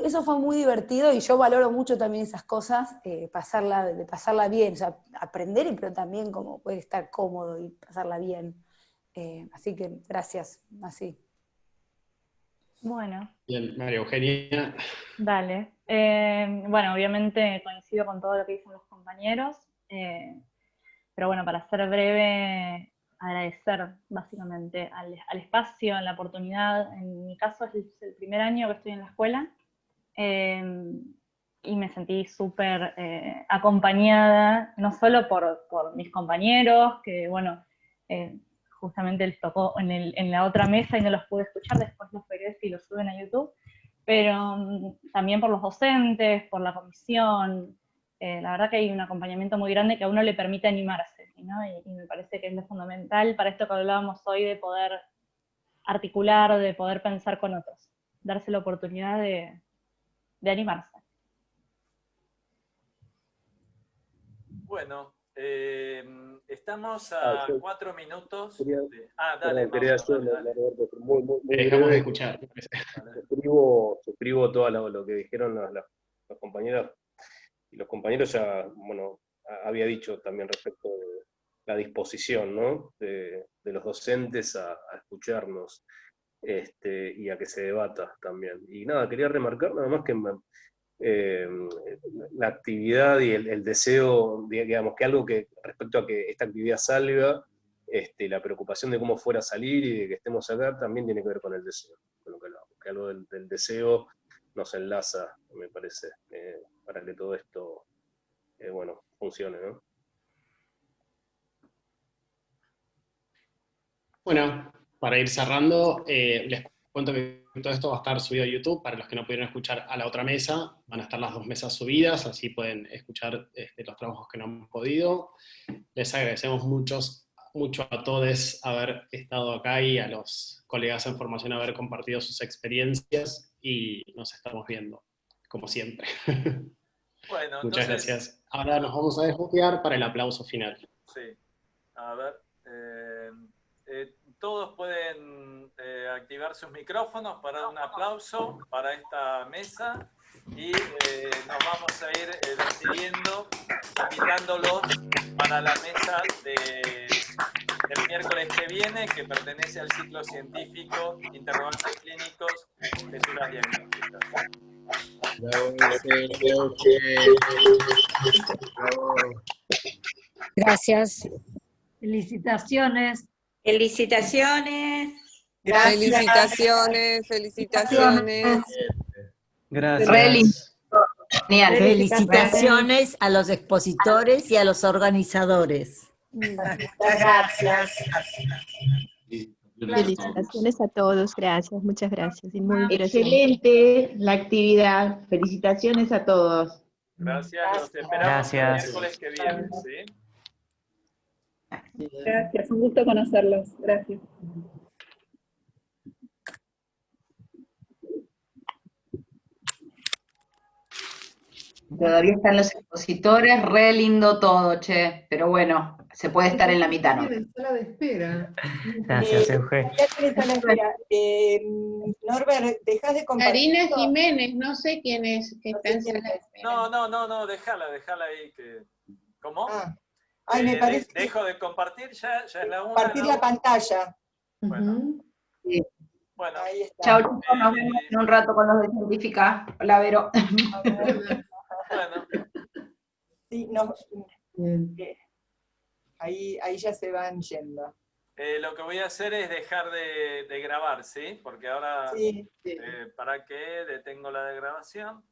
eso fue muy divertido, y yo valoro mucho también esas cosas, pasarla bien, o sea, aprender, pero también como poder estar cómodo y pasarla bien. Así que gracias, así. Bueno. Bien, María Eugenia. Dale. Bueno, obviamente coincido con todo lo que dicen los compañeros, pero bueno, para ser breve, agradecer básicamente al espacio, a la oportunidad. En mi caso es el primer año que estoy en la escuela, y me sentí súper acompañada, no solo por mis compañeros, que bueno, justamente les tocó en la otra mesa y no los pude escuchar, después los veré si los suben a YouTube, pero también por los docentes, por la comisión. La verdad que hay un acompañamiento muy grande que a uno le permite animarse, ¿no? Y me parece que es lo fundamental para esto que hablábamos hoy, de poder articular, de poder pensar con otros, darse la oportunidad de animarse. Bueno, estamos a 4 minutos. Dale, quería dejamos de escuchar. Suscribo todo lo que dijeron los compañeros. Y los compañeros ya, bueno, había dicho también respecto de la disposición, ¿no? de los docentes a escucharnos, y a que se debata también. Y nada, quería remarcar nada más que la actividad y el deseo, digamos, que algo que respecto a que esta actividad salga, la preocupación de cómo fuera a salir y de que estemos acá, también tiene que ver con el deseo, con lo que hablamos, que algo del deseo nos enlaza, me parece, para que todo esto, bueno, funcione, ¿no? Bueno, para ir cerrando, les cuento que todo esto va a estar subido a YouTube. Para los que no pudieron escuchar a la otra mesa, van a estar las 2 mesas subidas, así pueden escuchar los trabajos que no han podido. Les agradecemos mucho a todos haber estado acá, y a los colegas en formación haber compartido sus experiencias, y nos estamos viendo, como siempre. Bueno, muchas entonces, gracias. Ahora nos vamos a desmutear para el aplauso final. Sí, a ver, todos pueden activar sus micrófonos para un aplauso para esta mesa, y nos vamos a ir despidiendo, invitándolos para la mesa del miércoles que viene, que pertenece al ciclo científico Interrogantes Clínicos, Lecturas Diagnósticas. Gracias. Felicitaciones. Felicitaciones. Gracias. Felicitaciones. Gracias. Genial. Felicitaciones a los expositores y a los organizadores. Muchas gracias. Felicitaciones a todos, gracias, muchas gracias. Y muy Excelente la actividad. Felicitaciones a todos. Gracias, los esperamos el miércoles que viene, ¿sí? Gracias, un gusto conocerlos. Gracias. Todavía están los expositores, re lindo todo, che, pero bueno, se puede estar en la mitad, ¿no? En sala de espera. Gracias, Euge. Ya tenés sala de espera. Norbert, ¿dejás de compartir? Karina Jiménez, no sé quién es que está en sala de espera. No, déjala ahí. ¿Cómo? Ay, me parece que dejo de compartir, ya es la una. compartir la pantalla. Bueno. Sí. Bueno. Ahí está. Chao, chicos, nos vemos en un rato con los de Científica. Hola, Vero. Bueno. Sí, ahí ya se van yendo. Lo que voy a hacer es dejar de grabar, ¿sí? Porque ahora, Sí. ¿para qué detengo la grabación?